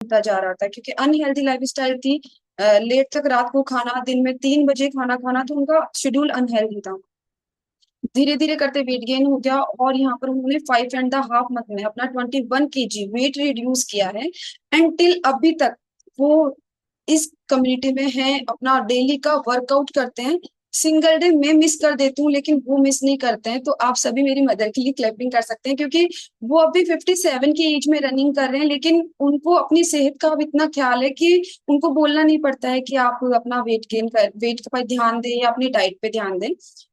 होता जा रहा था, क्योंकि अनहेल्दी लाइफस्टाइल थी। लेट तक रात को खाना, दिन में 3 बजे खाना खाना, तो उनका शेड्यूल अनहेल्दी था। धीरे धीरे करते वेट गेन हो गया, और यहाँ पर उन्होंने 5.5 मंथ में अपना 21 kg वेट रिड्यूस किया है। एंड टिल अभी तक वो इस कम्युनिटी में है, अपना डेली का वर्कआउट करते हैं। सिंगल डे मैं मिस कर देती हूँ, लेकिन वो मिस नहीं करते हैं। तो आप सभी मेरी मदर के लिए क्लैपिंग कर सकते हैं, क्योंकि वो अभी 57 की एज में रनिंग कर रहे हैं, लेकिन उनको अपनी सेहत का अब इतना ख्याल है कि उनको बोलना नहीं पड़ता है कि आप अपना वेट पर ध्यान दें या अपनी डाइट पे ध्यान दें।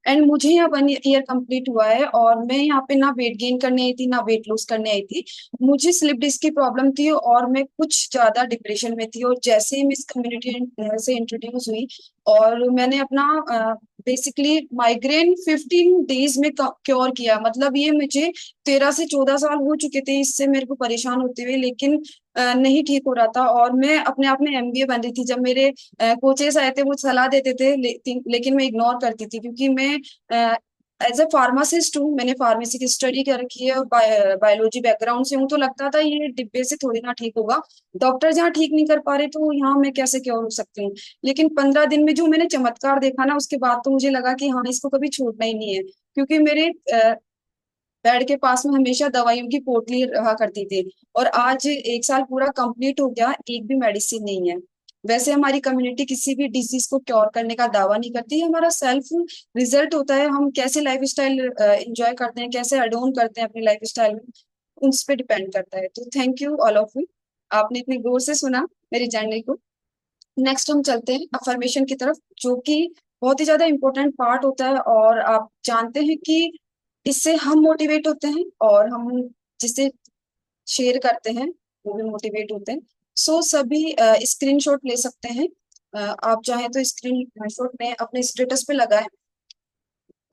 एंड मुझे यहाँ 1 ईयर कंप्लीट हुआ है, और मैं यहाँ पे ना वेट गेन करने आई थी ना वेट लॉस करने आई थी। मुझे स्लिप डिस्क की प्रॉब्लम थी, और मैं कुछ ज्यादा डिप्रेशन में थी। और जैसे ही मैं इस कम्युनिटी से इंट्रोड्यूस हुई, और मैंने अपना बेसिकली माइग्रेन 15 डेज में क्योर किया। मतलब ये मुझे 13 से 14 साल हो चुके थे इससे मेरे को परेशान होते हुए, लेकिन नहीं ठीक हो रहा था। और मैं अपने आप में एमबीए बन रही थी। जब मेरे कोचेस आए थे, वो सलाह देते थे, लेकिन मैं इग्नोर करती थी, क्योंकि मैं एज अ फार्मासिस्ट हूँ, मैंने फार्मेसी की स्टडी कर रखी है, और बायोलॉजी बैकग्राउंड से हूँ। तो लगता था ये डिब्बे से थोड़ी ना ठीक होगा, डॉक्टर जहाँ ठीक नहीं कर पा रहे, तो यहाँ मैं कैसे क्योर हो सकती हूँ। लेकिन 15 दिन में जो मैंने चमत्कार देखा ना, उसके बाद तो मुझे लगा कि हाँ, इसको कभी छोड़ना ही नहीं है। क्योंकि मेरे बेड के पास में हमेशा दवाइयों की पोटली रहा करती थी, और आज 1 साल पूरा कंप्लीट हो गया, एक भी मेडिसिन नहीं है। वैसे हमारी कम्युनिटी किसी भी डिजीज को क्योर करने का दावा नहीं करती, ये हमारा सेल्फ रिजल्ट होता है। हम कैसे लाइफ स्टाइल एंजॉय करते हैं, कैसे अडोन करते हैं अपनी लाइफ स्टाइल में, उस पर डिपेंड करता है। तो thank you all of you, आपने इतने गौर से सुना मेरी जर्नी को। नेक्स्ट हम चलते हैं अफर्मेशन की तरफ, जो कि बहुत ही ज्यादा इंपॉर्टेंट पार्ट होता है। और आप जानते हैं कि इससे हम मोटिवेट होते हैं, और हम जिसे शेयर करते हैं वो भी मोटिवेट होते हैं। सो सभी स्क्रीनशॉट ले सकते हैं। आप चाहें तो स्क्रीनशॉट में अपने स्टेटस पे लगाएं।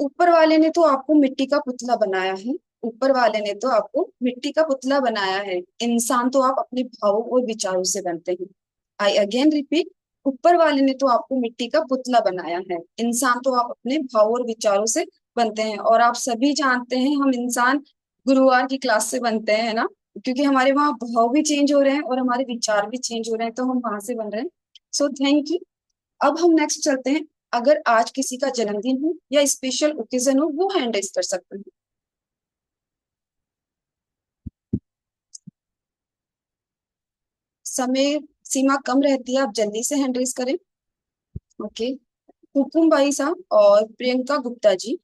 ऊपर वाले ने तो आपको मिट्टी का पुतला बनाया है। ऊपर वाले ने तो आपको मिट्टी का पुतला बनाया है। इंसान तो आप अपने भावों और विचारों से बनते हैं। आई अगेन रिपीट, ऊपर वाले ने तो आपको मिट्टी का पुतला बनाया है। इंसान तो आप अपने भावों और विचारों से बनते हैं। और आप सभी जानते हैं, हम इंसान गुरुवार की क्लास से बनते हैं, है ना? क्योंकि हमारे वहाँ भाव भी चेंज हो रहे हैं, और हमारे विचार भी चेंज हो रहे हैं, तो हम वहां से बन रहे हैं। So thank you. अब हम नेक्स्ट चलते हैं। अगर आज किसी का जन्मदिन हो या स्पेशल ओकेजन हो, वो हैंड रेज कर सकते हैं। समय सीमा कम रहती है, आप जल्दी से हैंड रेज करें। ओके। हुकुम भाई साहब और प्रियंका गुप्ता जी,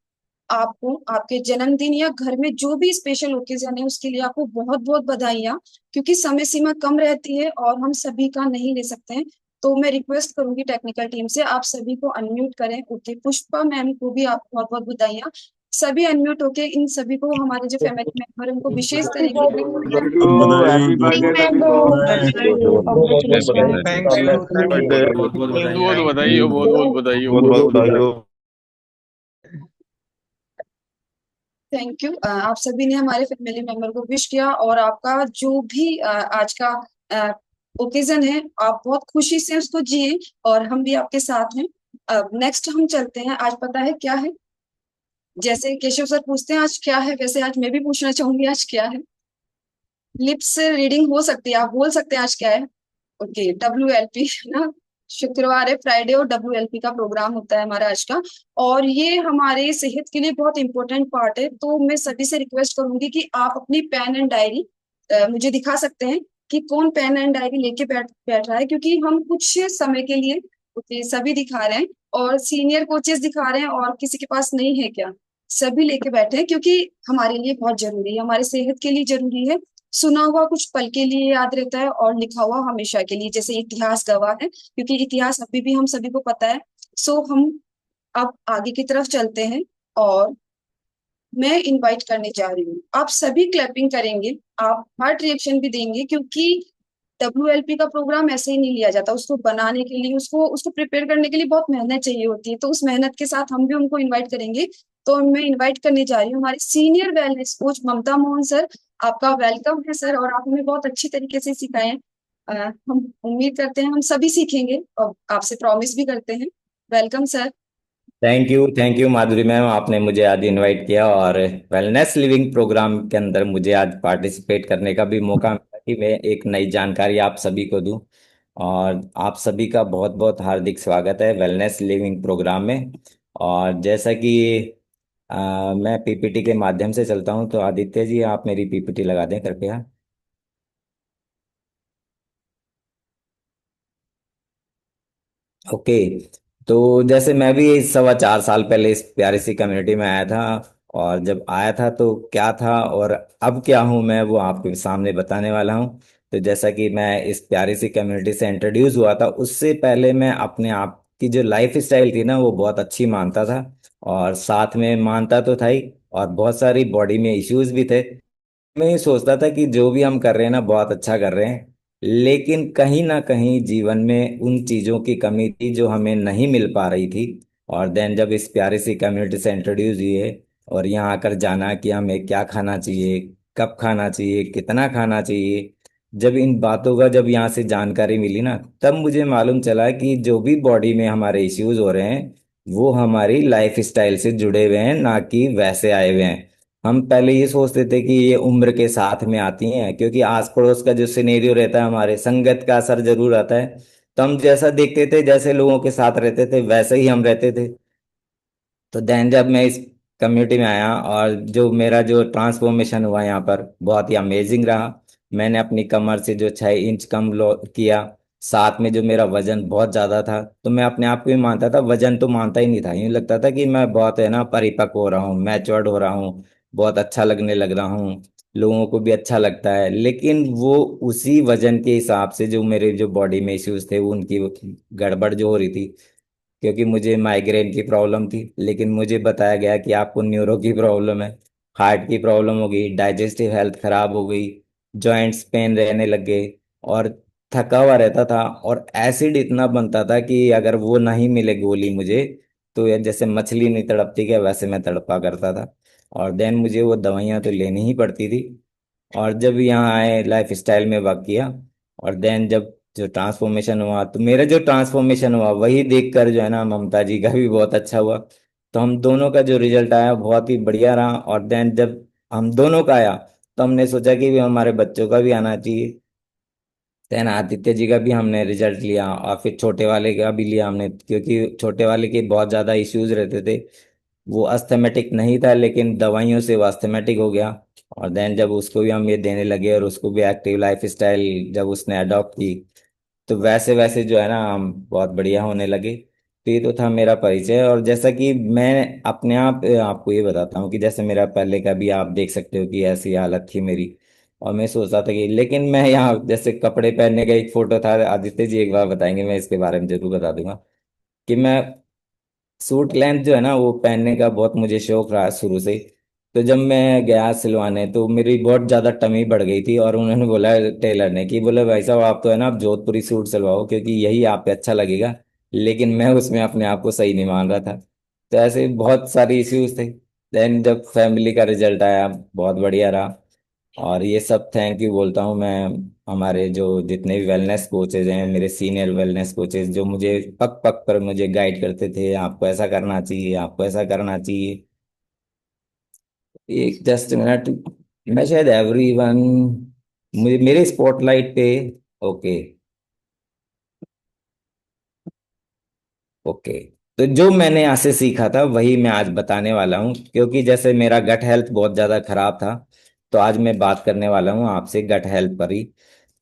आपको आपके जन्मदिन या घर में जो भी स्पेशल ओकेजन है, उसके लिए आपको बहुत बहुत बधाइयाँ। क्योंकि समय सीमा कम रहती है, और हम सभी का नहीं ले सकते हैं। तो मैं रिक्वेस्ट करूंगी टेक्निकल टीम से, आप सभी को अनम्यूट करें। ओके, पुष्पा मैम को भी आप बहुत बहुत बधाइयाँ। सभी अनम्यूट होके इन सभी को, हमारे जो फैमिली मेंबर, उनको विशेष करेंगे। you. बधाई Happy बहुत birthday to बहुत you. बधाई Thank you, बहुत thank you, Happy thank you, birthday. बहुत बहुत बहुत बधाई बहुत आई। बधाई हो, बहुत बहुत बधाई हो। बहुत बधाई हो। Thank you. आप सभी ने हमारे फैमिली मेंबर को विश किया, और आपका जो भी आज का ओकेजन है, आप बहुत खुशी से उसको जिए, और हम भी आपके साथ हैं। अब नेक्स्ट हम चलते हैं। आज पता है क्या है? जैसे केशव सर पूछते हैं आज क्या है, वैसे आज मैं भी पूछना चाहूंगी आज क्या है। लिप्स रीडिंग हो सकती है, आप बोल सकते हैं आज क्या है। ओके, WLP ना। शुक्रवार है, फ्राइडे, और WLP का प्रोग्राम होता है हमारा आज का। और ये हमारे सेहत के लिए बहुत इंपॉर्टेंट पार्ट है। तो मैं सभी से रिक्वेस्ट करूंगी कि आप अपनी पेन एंड डायरी मुझे दिखा सकते हैं कि कौन पेन एंड डायरी लेके बैठ बैठ रहा है, क्योंकि हम कुछ समय के लिए, ओके, सभी दिखा रहे हैं, और सीनियर कोचेस दिखा रहे हैं, और किसी के पास नहीं है क्या? सभी लेके बैठे हैं, क्योंकि हमारे लिए बहुत जरूरी है, हमारे सेहत के लिए जरूरी है। सुना हुआ कुछ पल के लिए याद रहता है, और लिखा हुआ हमेशा के लिए, जैसे इतिहास गवाह है, क्योंकि इतिहास अभी भी हम सभी को पता है। सो हम अब आगे की तरफ चलते हैं, और मैं इनवाइट करने जा रही हूँ। आप सभी क्लैपिंग करेंगे, आप हार्ट रिएक्शन भी देंगे, क्योंकि WLP का प्रोग्राम ऐसे ही नहीं लिया जाता। उसको बनाने के लिए, उसको उसको प्रिपेयर करने के लिए बहुत मेहनत चाहिए होती है। तो उस मेहनत के साथ हम भी उनको इनवाइट करेंगे। तो मैं इनवाइट करने जा रही हूँ हमारे सीनियर वेलनेस कोच ममता मोहन सर। आपका वेलकम है सर, और आप हमें बहुत अच्छी तरीके से सिखाएं। हम उम्मीद करते हैं हम सभी सीखेंगे, और आपसे प्रॉमिस भी करते हैं। Welcome sir. Thank you Madhuri ma'am, आपने मुझे आज इनवाइट किया और वेलनेस लिविंग प्रोग्राम के अंदर मुझे आज पार्टिसिपेट करने का भी मौका मिला कि मैं एक नई जानकारी आप सभी को दूं। और आप सभी का बहुत बहुत हार्दिक स्वागत है वेलनेस लिविंग प्रोग्राम में। और जैसा कि मैं पीपीटी के माध्यम से चलता हूं, तो आदित्य जी आप मेरी पीपीटी लगा दें कृपया। ओके। तो जैसे मैं भी 4.25 साल पहले इस प्यारी सी कम्युनिटी में आया था। और जब आया था तो क्या था और अब क्या हूँ मैं, वो आपके सामने बताने वाला हूँ। तो जैसा कि मैं इस प्यारी सी कम्युनिटी से इंट्रोड्यूस हुआ था, उससे पहले मैं अपने आप की जो लाइफ स्टाइल थी ना, वो बहुत अच्छी मानता था। और साथ में मानता तो था ही, और बहुत सारी बॉडी में इश्यूज भी थे। मैं ये सोचता था कि जो भी हम कर रहे हैं ना, बहुत अच्छा कर रहे हैं। लेकिन कहीं ना कहीं जीवन में उन चीजों की कमी थी जो हमें नहीं मिल पा रही थी। और देन जब इस प्यारी सी कम्युनिटी से इंट्रोड्यूस हुए और यहाँ आकर जाना कि हमें क्या खाना चाहिए, कब खाना चाहिए, कितना खाना चाहिए, जब इन बातों का जब यहाँ से जानकारी मिली ना, तब मुझे मालूम चला कि जो भी बॉडी में हमारे इश्यूज हो रहे हैं, वो हमारी लाइफ स्टाइल से जुड़े हुए हैं, ना कि वैसे आए हुए हैं। हम पहले ये सोचते थे कि ये उम्र के साथ में आती हैं, क्योंकि आस पड़ोस का जो सिनेरियो रहता है, हमारे संगत का असर जरूर आता है। तो हम जैसा देखते थे, जैसे लोगों के साथ रहते थे, वैसे ही हम रहते थे। तो देन जब मैं इस कम्युनिटी में आया, और जो मेरा जो ट्रांसफॉर्मेशन हुआ यहाँ पर बहुत ही अमेजिंग रहा। मैंने अपनी कमर से जो 6 इंच कम लो किया। साथ में जो मेरा वजन बहुत ज्यादा था, तो मैं अपने आप को ही मानता था, वजन तो मानता ही नहीं था, यूँ लगता था कि मैं बहुत है ना परिपक्व हो रहा हूँ, मैच्योर्ड हो रहा हूँ, बहुत अच्छा लगने लग रहा हूँ, लोगों को भी अच्छा लगता है। लेकिन वो उसी वजन के हिसाब से जो मेरे जो बॉडी में इश्यूज थे, उनकी गड़बड़ जो हो रही थी। क्योंकि मुझे माइग्रेन की प्रॉब्लम थी, लेकिन मुझे बताया गया कि आपको न्यूरो की प्रॉब्लम है, हार्ट की प्रॉब्लम हो गई, डाइजेस्टिव हेल्थ खराब हो गई, जॉइंट्स पेन रहने लग गए, और थका हुआ रहता था, और एसिड इतना बनता था कि अगर वो नहीं मिले गोली मुझे, तो ये जैसे मछली नहीं तड़पती क्या, वैसे मैं तड़पा करता था। और देन मुझे वो दवाइयाँ तो लेनी ही पड़ती थी। और जब यहाँ आए, लाइफ स्टाइल में वर्क किया, और देन जब जो ट्रांसफॉर्मेशन हुआ, तो मेरा जो ट्रांसफॉर्मेशन हुआ वही देखकर जो है ना, ममता जी का भी बहुत अच्छा हुआ। तो हम दोनों का जो रिजल्ट आया बहुत ही बढ़िया रहा। और देन जब हम दोनों का आया, तो हमने सोचा कि भी हमारे बच्चों का भी आना चाहिए। देन आदित्य जी का भी हमने रिजल्ट लिया, और फिर छोटे वाले का भी लिया हमने, क्योंकि छोटे वाले के बहुत ज़्यादा इश्यूज रहते थे। वो अस्थमेटिक नहीं था, लेकिन दवाइयों से वो अस्थमेटिक हो गया। और देन जब उसको भी हम ये देने लगे, और उसको भी एक्टिव लाइफ स्टाइल जब उसने अडॉप्ट की, तो वैसे वैसे जो है ना हम बहुत बढ़िया होने लगे। तो ये तो था मेरा परिचय। और जैसा कि मैं अपने आप आपको ये बताता हूँ कि जैसे मेरा पहले का भी आप देख सकते हो कि ऐसी हालत थी मेरी। और मैं सोचता था कि, लेकिन मैं यहाँ जैसे कपड़े पहनने का एक फोटो था, आदित्य जी एक बार बताएंगे, मैं इसके बारे में जरूर बता दूंगा कि मैं सूट लेंथ जो है ना, वो पहनने का बहुत मुझे शौक रहा शुरू से। तो जब मैं गया सिलवाने, तो मेरी बहुत ज्यादा टमी बढ़ गई थी, और उन्होंने बोला, टेलर ने, कि बोले भाई साहब आप तो है ना आप जोधपुरी सूट सिलवाओ, क्योंकि यही आप पे अच्छा लगेगा। लेकिन मैं उसमें अपने आप को सही नहीं मान रहा था। तो ऐसे बहुत सारी इश्यूज थे। देन जब फैमिली का रिजल्ट आया, बहुत बढ़िया रहा। और ये सब थैंक यू बोलता हूँ मैं हमारे जो जितने भी वेलनेस कोचेज हैं, मेरे सीनियर वेलनेस कोचेज, जो मुझे पक पक पर मुझे गाइड करते थे, आपको ऐसा करना चाहिए, आपको ऐसा करना चाहिए। एक जस्ट मिनट, मैं शायद एवरीवन, मुझे मेरे स्पॉटलाइट पे। ओके। ओके। तो जो मैंने यहाँ से सीखा था वही मैं आज बताने वाला हूँ, क्योंकि जैसे मेरा गट हेल्थ बहुत ज़्यादा खराब था। तो आज मैं बात करने वाला हूँ आपसे गट हेल्थ पर ही।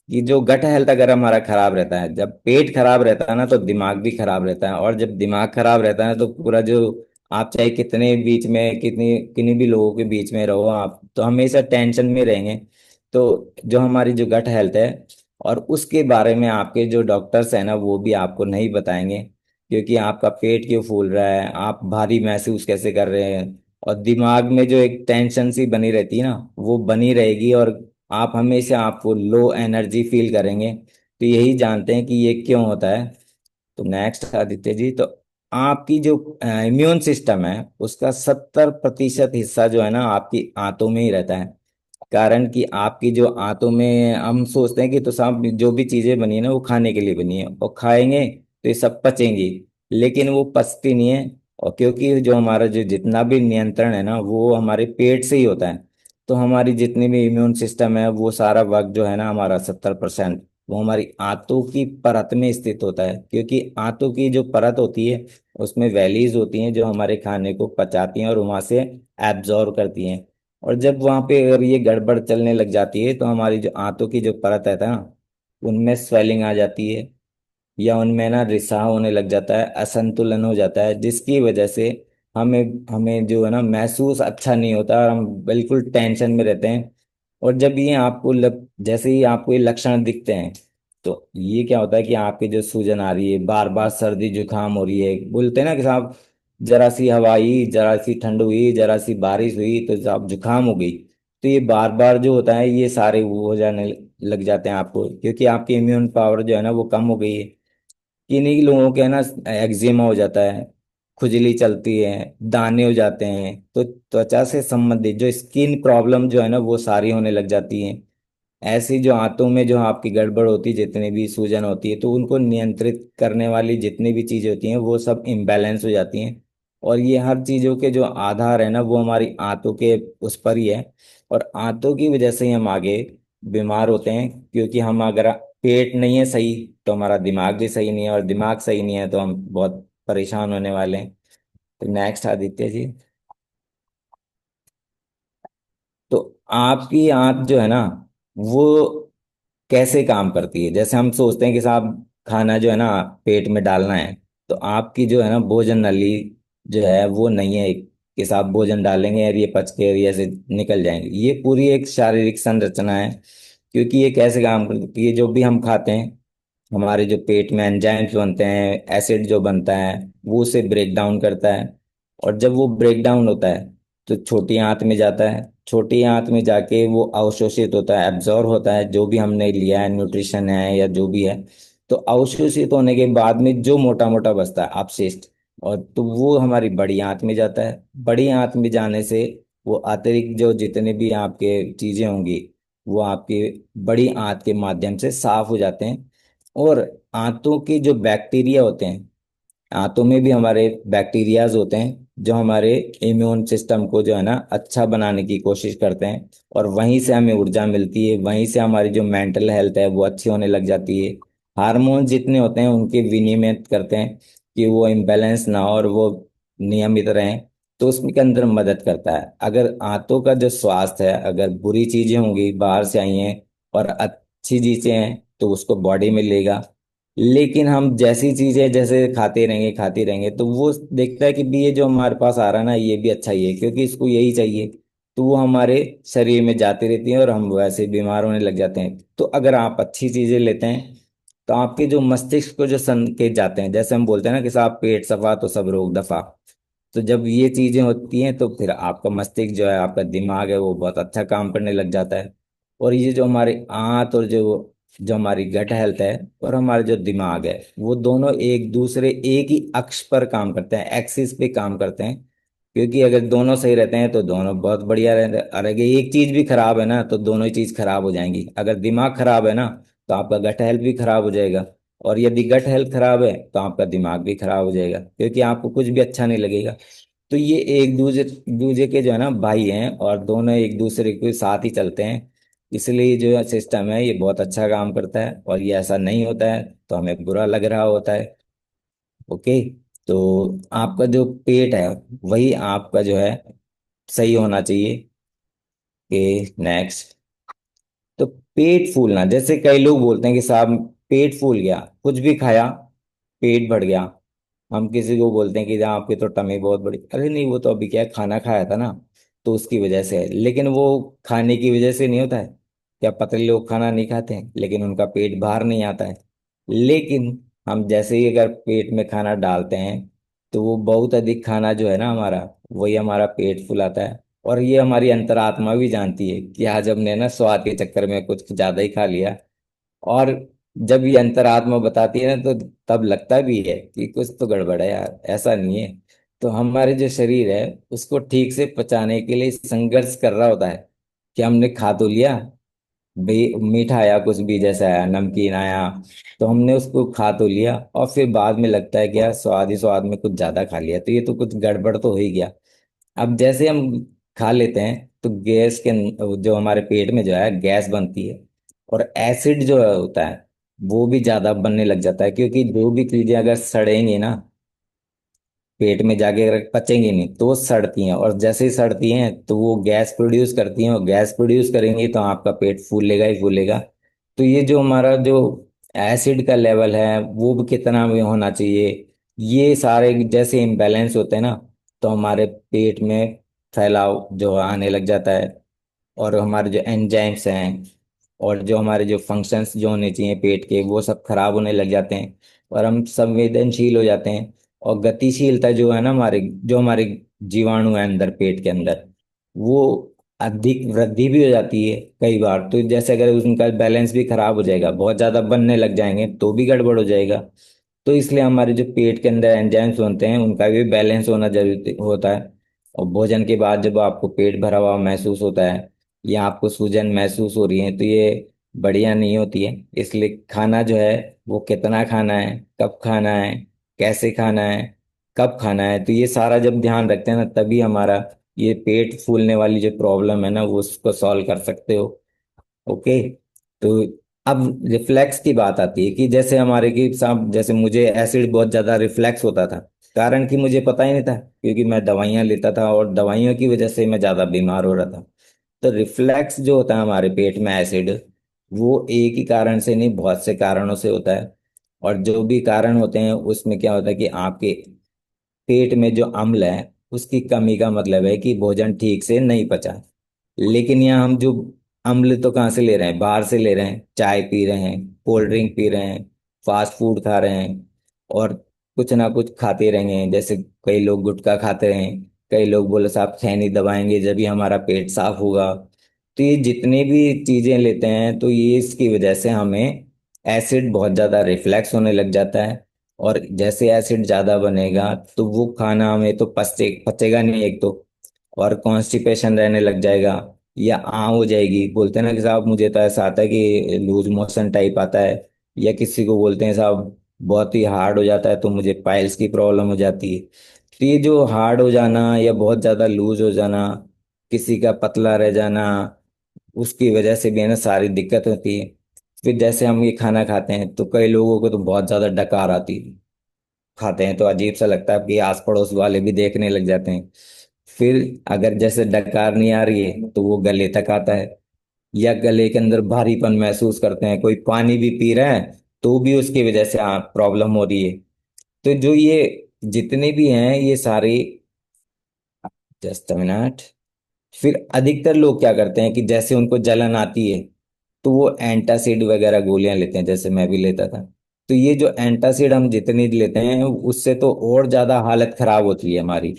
कि जो गट हेल्थ अगर हमारा खराब रहता है, जब पेट खराब रहता है ना, तो दिमाग भी खराब रहता है, और जब दिमाग खराब रहता है तो पूरा जो, आप चाहे कितने बीच में कितनी किन्हीं भी लोगों के बीच में रहो, आप तो हमेशा टेंशन में रहेंगे। तो जो हमारी जो गट हेल्थ है, और उसके बारे में आपके जो डॉक्टर्स हैं ना, वो भी आपको नहीं बताएंगे। क्योंकि आपका पेट क्यों फूल रहा है, आप भारी महसूस कैसे कर रहे हैं, और दिमाग में जो एक टेंशन सी बनी रहती है ना, वो बनी रहेगी, और आप हमेशा आपको लो एनर्जी फील करेंगे। तो यही जानते हैं कि ये क्यों होता है। तो नेक्स्ट आदित्य जी, तो आपकी जो इम्यून सिस्टम है, उसका 70% हिस्सा जो है ना, आपकी आंतों में ही रहता है। कारण कि आपकी जो आंतों में, हम सोचते हैं कि तो साहब जो भी चीजें बनी है ना, वो खाने के लिए बनी है, और खाएंगे तो ये सब पचेंगी। लेकिन वो पचती नहीं है। और क्योंकि जो हमारा जो जितना भी नियंत्रण है ना, वो हमारे पेट से ही होता है। तो हमारी जितनी भी इम्यून सिस्टम है वो सारा वर्क जो है ना हमारा 70% वो हमारी आंतों की परत में स्थित होता है, क्योंकि आंतों की जो परत होती है उसमें वैलीज होती हैं जो हमारे खाने को पचाती हैं और वहां से एब्जॉर्व करती हैं। और जब वहां पे अगर ये गड़बड़ चलने लग जाती है तो हमारी जो आंतों की जो परत है ना उनमें स्वेलिंग आ जाती है, या उनमें ना रिसाव होने लग जाता है, असंतुलन हो जाता है, जिसकी वजह से हमें हमें जो है ना महसूस अच्छा नहीं होता और हम बिल्कुल टेंशन में रहते हैं। और जब ये आपको जैसे ही आपको ये लक्षण दिखते हैं तो ये क्या होता है कि आपकी जो सूजन आ रही है, बार बार सर्दी जुकाम हो रही है, बोलते हैं ना कि साहब जरा सी हवा आई, जरा सी ठंड हुई, जरा सी बारिश हुई तो साहब जुकाम हो गई। तो ये बार बार जो होता है ये सारे वो हो जाने लग जाते हैं आपको, क्योंकि आपकी इम्यून पावर जो है ना वो कम हो गई है। किन्हीं लोगों के ना एक्जिमा हो जाता है, खुजली चलती है, दाने हो जाते हैं, तो त्वचा से संबंधित जो स्किन प्रॉब्लम जो है ना वो सारी होने लग जाती हैं। ऐसी जो आंतों में जो आपकी गड़बड़ होती है, जितनी भी सूजन होती है, तो उनको नियंत्रित करने वाली जितनी भी चीजें होती हैं वो सब इम्बैलेंस हो जाती हैं। और ये हर चीजों के जो आधार है ना वो हमारी आंतों के उस पर ही है। और आंतों की वजह से ही हम आगे बीमार होते हैं, क्योंकि हम अगर पेट नहीं है सही तो हमारा दिमाग भी सही नहीं है, और दिमाग सही नहीं है तो हम बहुत परेशान होने वाले हैं। तो नेक्स्ट आदित्य जी। तो आपकी आंत जो है ना वो कैसे काम करती है? जैसे हम सोचते हैं कि साहब खाना जो है ना पेट में डालना है, तो आपकी जो है ना भोजन नली जो है वो नहीं है कि साहब भोजन डालेंगे और ये पच के और ये ऐसे निकल जाएंगे। ये पूरी एक शारीरिक संरचना है, क्योंकि ये कैसे काम करती है, जो भी हम खाते हैं हमारे जो पेट में एंजाइम्स बनते हैं, एसिड जो बनता है वो उसे ब्रेक डाउन करता है। और जब वो ब्रेक डाउन होता है तो छोटी आंत में जाता है, छोटी आंत में जाके वो अवशोषित होता है, एब्जॉर्ब होता है जो भी हमने लिया है, न्यूट्रिशन है या जो भी है। तो अवशोषित होने के बाद में जो मोटा मोटा बचता है अपशिष्ट, और तो वो हमारी बड़ी आंत में जाता है। बड़ी आंत में जाने से वो अतिरिक्त जो जितने भी आपके चीजें होंगी वो आपकी बड़ी आंत के माध्यम से साफ हो जाते हैं। और आंतों के जो बैक्टीरिया होते हैं, आंतों में भी हमारे बैक्टीरियाज होते हैं जो हमारे इम्यून सिस्टम को जो है ना अच्छा बनाने की कोशिश करते हैं। और वहीं से हमें ऊर्जा मिलती है, वहीं से हमारी जो मेंटल हेल्थ है वो अच्छी होने लग जाती है। हार्मोन जितने होते हैं उनके विनियमित करते हैं कि वो इम्बैलेंस ना हो और वो नियमित रहें। तो उसमें के अंदर मदद करता है। अगर आंतों का जो स्वास्थ्य है, अगर बुरी चीजें होंगी बाहर से आई हैं और अच्छी चीजें हैं तो उसको बॉडी में लेगा। लेकिन हम जैसी चीजें जैसे खाते रहेंगे तो वो देखता है कि भी ये जो हमारे पास आ रहा है ना ये भी अच्छा ही है, क्योंकि इसको यही चाहिए। तो वो हमारे शरीर में जाती रहती है और हम वैसे बीमार होने लग जाते हैं। तो अगर आप अच्छी चीजें लेते हैं तो आपके जो मस्तिष्क को जो संकेत जाते हैं, जैसे हम बोलते हैं ना कि साहब पेट सफा तो सब रोग दफा। तो जब ये चीजें होती हैं तो फिर आपका मस्तिष्क जो है, आपका दिमाग है, वो बहुत अच्छा काम करने लग जाता है। और ये जो हमारे आंत और जो जो हमारी गट हेल्थ है और हमारे जो दिमाग है वो दोनों एक दूसरे एक ही अक्ष पर काम करते हैं, एक्सिस पे काम करते हैं। क्योंकि अगर दोनों सही रहते हैं तो दोनों बहुत बढ़िया रहते हैं, और अगर एक चीज भी खराब है ना तो दोनों ही चीज खराब हो जाएंगी। अगर दिमाग खराब है ना तो आपका गट हेल्थ भी खराब हो जाएगा, और यदि गट हेल्थ खराब है तो आपका दिमाग भी खराब हो जाएगा, क्योंकि आपको कुछ भी अच्छा नहीं लगेगा। तो ये एक दूसरे दूसरे के जो है ना भाई हैं, और दोनों एक दूसरे के साथ ही चलते हैं। इसलिए जो सिस्टम है ये बहुत अच्छा काम करता है, और ये ऐसा नहीं होता है तो हमें बुरा लग रहा होता है। ओके। तो आपका जो पेट है वही आपका जो है सही होना चाहिए। कि नेक्स्ट। तो पेट फूलना, जैसे कई लोग बोलते हैं कि साहब पेट फूल गया, कुछ भी खाया पेट बढ़ गया। हम किसी को बोलते हैं कि जहाँ आपकी तो टमी बहुत बड़ी, अरे नहीं वो तो अभी क्या है, खाना खाया था ना तो उसकी वजह से है। लेकिन वो खाने की वजह से नहीं होता है। क्या पतले लोग खाना नहीं खाते हैं लेकिन उनका पेट बाहर नहीं आता है? लेकिन हम जैसे ही अगर पेट में खाना डालते हैं तो वो बहुत अधिक खाना जो है ना हमारा, वही हमारा पेट फुलाता है। और ये हमारी अंतरात्मा भी जानती है कि आज हमने ना स्वाद के चक्कर में कुछ ज्यादा ही खा लिया। और जब ये अंतरात्मा बताती है ना तो तब लगता भी है कि कुछ तो गड़बड़ है यार, ऐसा नहीं है। तो हमारे जो शरीर है उसको ठीक से पचाने के लिए संघर्ष कर रहा होता है कि हमने खा तो लिया भाई, मीठा आया, कुछ भी जैसा आया, नमकीन आया, तो हमने उसको खा तो लिया और फिर बाद में लगता है कि यार स्वाद ही स्वाद में कुछ ज्यादा खा लिया, तो ये तो कुछ गड़बड़ तो हो ही गया। अब जैसे हम खा लेते हैं तो गैस के जो हमारे पेट में जो है गैस बनती है, और एसिड जो होता है वो भी ज्यादा बनने लग जाता है, क्योंकि जो भी चीजें अगर सड़ेंगी ना पेट में जाके अगर पचेंगी नहीं तो वो सड़ती हैं, और जैसे ही सड़ती हैं तो वो गैस प्रोड्यूस करती हैं, और गैस प्रोड्यूस करेंगी तो आपका पेट फूलेगा ही फूलेगा। तो ये जो हमारा जो एसिड का लेवल है वो भी कितना भी होना चाहिए, ये सारे जैसे इम्बैलेंस होते हैं ना, तो हमारे पेट में फैलाव जो आने लग जाता है, और हमारे जो एंजाइम्स हैं और जो हमारे जो फंक्शंस जो होने चाहिए पेट के वो सब खराब होने लग जाते हैं, और हम संवेदनशील हो जाते हैं। और गतिशीलता जो है ना हमारे, जो हमारे जीवाणु है अंदर पेट के अंदर, वो अधिक वृद्धि भी हो जाती है कई बार। तो जैसे अगर उनका बैलेंस भी खराब हो जाएगा, बहुत ज्यादा बनने लग जाएंगे तो भी गड़बड़ हो जाएगा। तो इसलिए हमारे जो पेट के अंदर एंजाइम्स होते हैं उनका भी बैलेंस होना जरूरी होता है। और भोजन के बाद जब आपको पेट भरा हुआ महसूस होता है या आपको सूजन महसूस हो रही है तो ये बढ़िया नहीं होती है। इसलिए खाना जो है वो कितना खाना है, कब खाना है, कैसे खाना है, कब खाना है, तो ये सारा जब ध्यान रखते हैं ना तभी हमारा ये पेट फूलने वाली जो प्रॉब्लम है ना वो उसको सॉल्व कर सकते हो। ओके। तो अब रिफ्लेक्स की बात आती है कि जैसे हमारे की साहब, जैसे मुझे एसिड बहुत ज्यादा रिफ्लेक्स होता था, कारण कि मुझे पता ही नहीं था, क्योंकि मैं दवाइयां लेता था और दवाइयों की वजह से मैं ज्यादा बीमार हो रहा था। तो रिफ्लेक्स जो होता है हमारे पेट में एसिड, वो एक ही कारण से नहीं बहुत से कारणों से होता है। और जो भी कारण होते हैं उसमें क्या होता है कि आपके पेट में जो अम्ल है उसकी कमी का मतलब है कि भोजन ठीक से नहीं पचा। लेकिन यहाँ हम जो अम्ल तो कहाँ से ले रहे हैं, बाहर से ले रहे हैं, चाय पी रहे हैं, कोल्ड ड्रिंक पी रहे हैं, फास्ट फूड खा रहे हैं, और कुछ ना कुछ खाते रहेंगे। जैसे कई लोग गुटखा खाते हैं, कई लोग बोले साहब खैनी दबाएंगे जब भी हमारा पेट साफ होगा। तो ये जितनी भी चीजें लेते हैं तो ये इसकी वजह से हमें एसिड बहुत ज्यादा रिफ्लेक्स होने लग जाता है। और जैसे एसिड ज्यादा बनेगा तो वो खाना हमें तो पचेगा नहीं एक तो, और कॉन्स्टिपेशन रहने लग जाएगा, या आ हो जाएगी। बोलते हैं ना कि साहब मुझे तो ऐसा आता है कि लूज मोशन टाइप आता है, या किसी को बोलते हैं साहब बहुत ही हार्ड हो जाता है तो मुझे पाइल्स की प्रॉब्लम हो जाती है। तो ये जो हार्ड हो जाना या बहुत ज्यादा लूज हो जाना, किसी का पतला रह जाना, उसकी वजह से भी है ना सारी दिक्कत होती है। फिर जैसे हम ये खाना खाते हैं तो कई लोगों को तो बहुत ज्यादा डकार आती है, खाते हैं तो अजीब सा लगता है कि आस पड़ोस वाले भी देखने लग जाते हैं। फिर अगर जैसे डकार नहीं आ रही है तो वो गले तक आता है, या गले के अंदर भारीपन महसूस करते हैं, कोई पानी भी पी रहा है तो भी उसकी वजह से प्रॉब्लम हो रही है। तो जो ये जितने भी हैं ये सारे, जस्ट मिनट, फिर अधिकतर लोग क्या करते हैं कि जैसे उनको जलन आती है तो वो एंटासिड वगैरह गोलियां लेते हैं, जैसे मैं भी लेता था। तो ये जो एंटासिड हम जितनी लेते हैं उससे तो और ज्यादा हालत खराब होती है हमारी।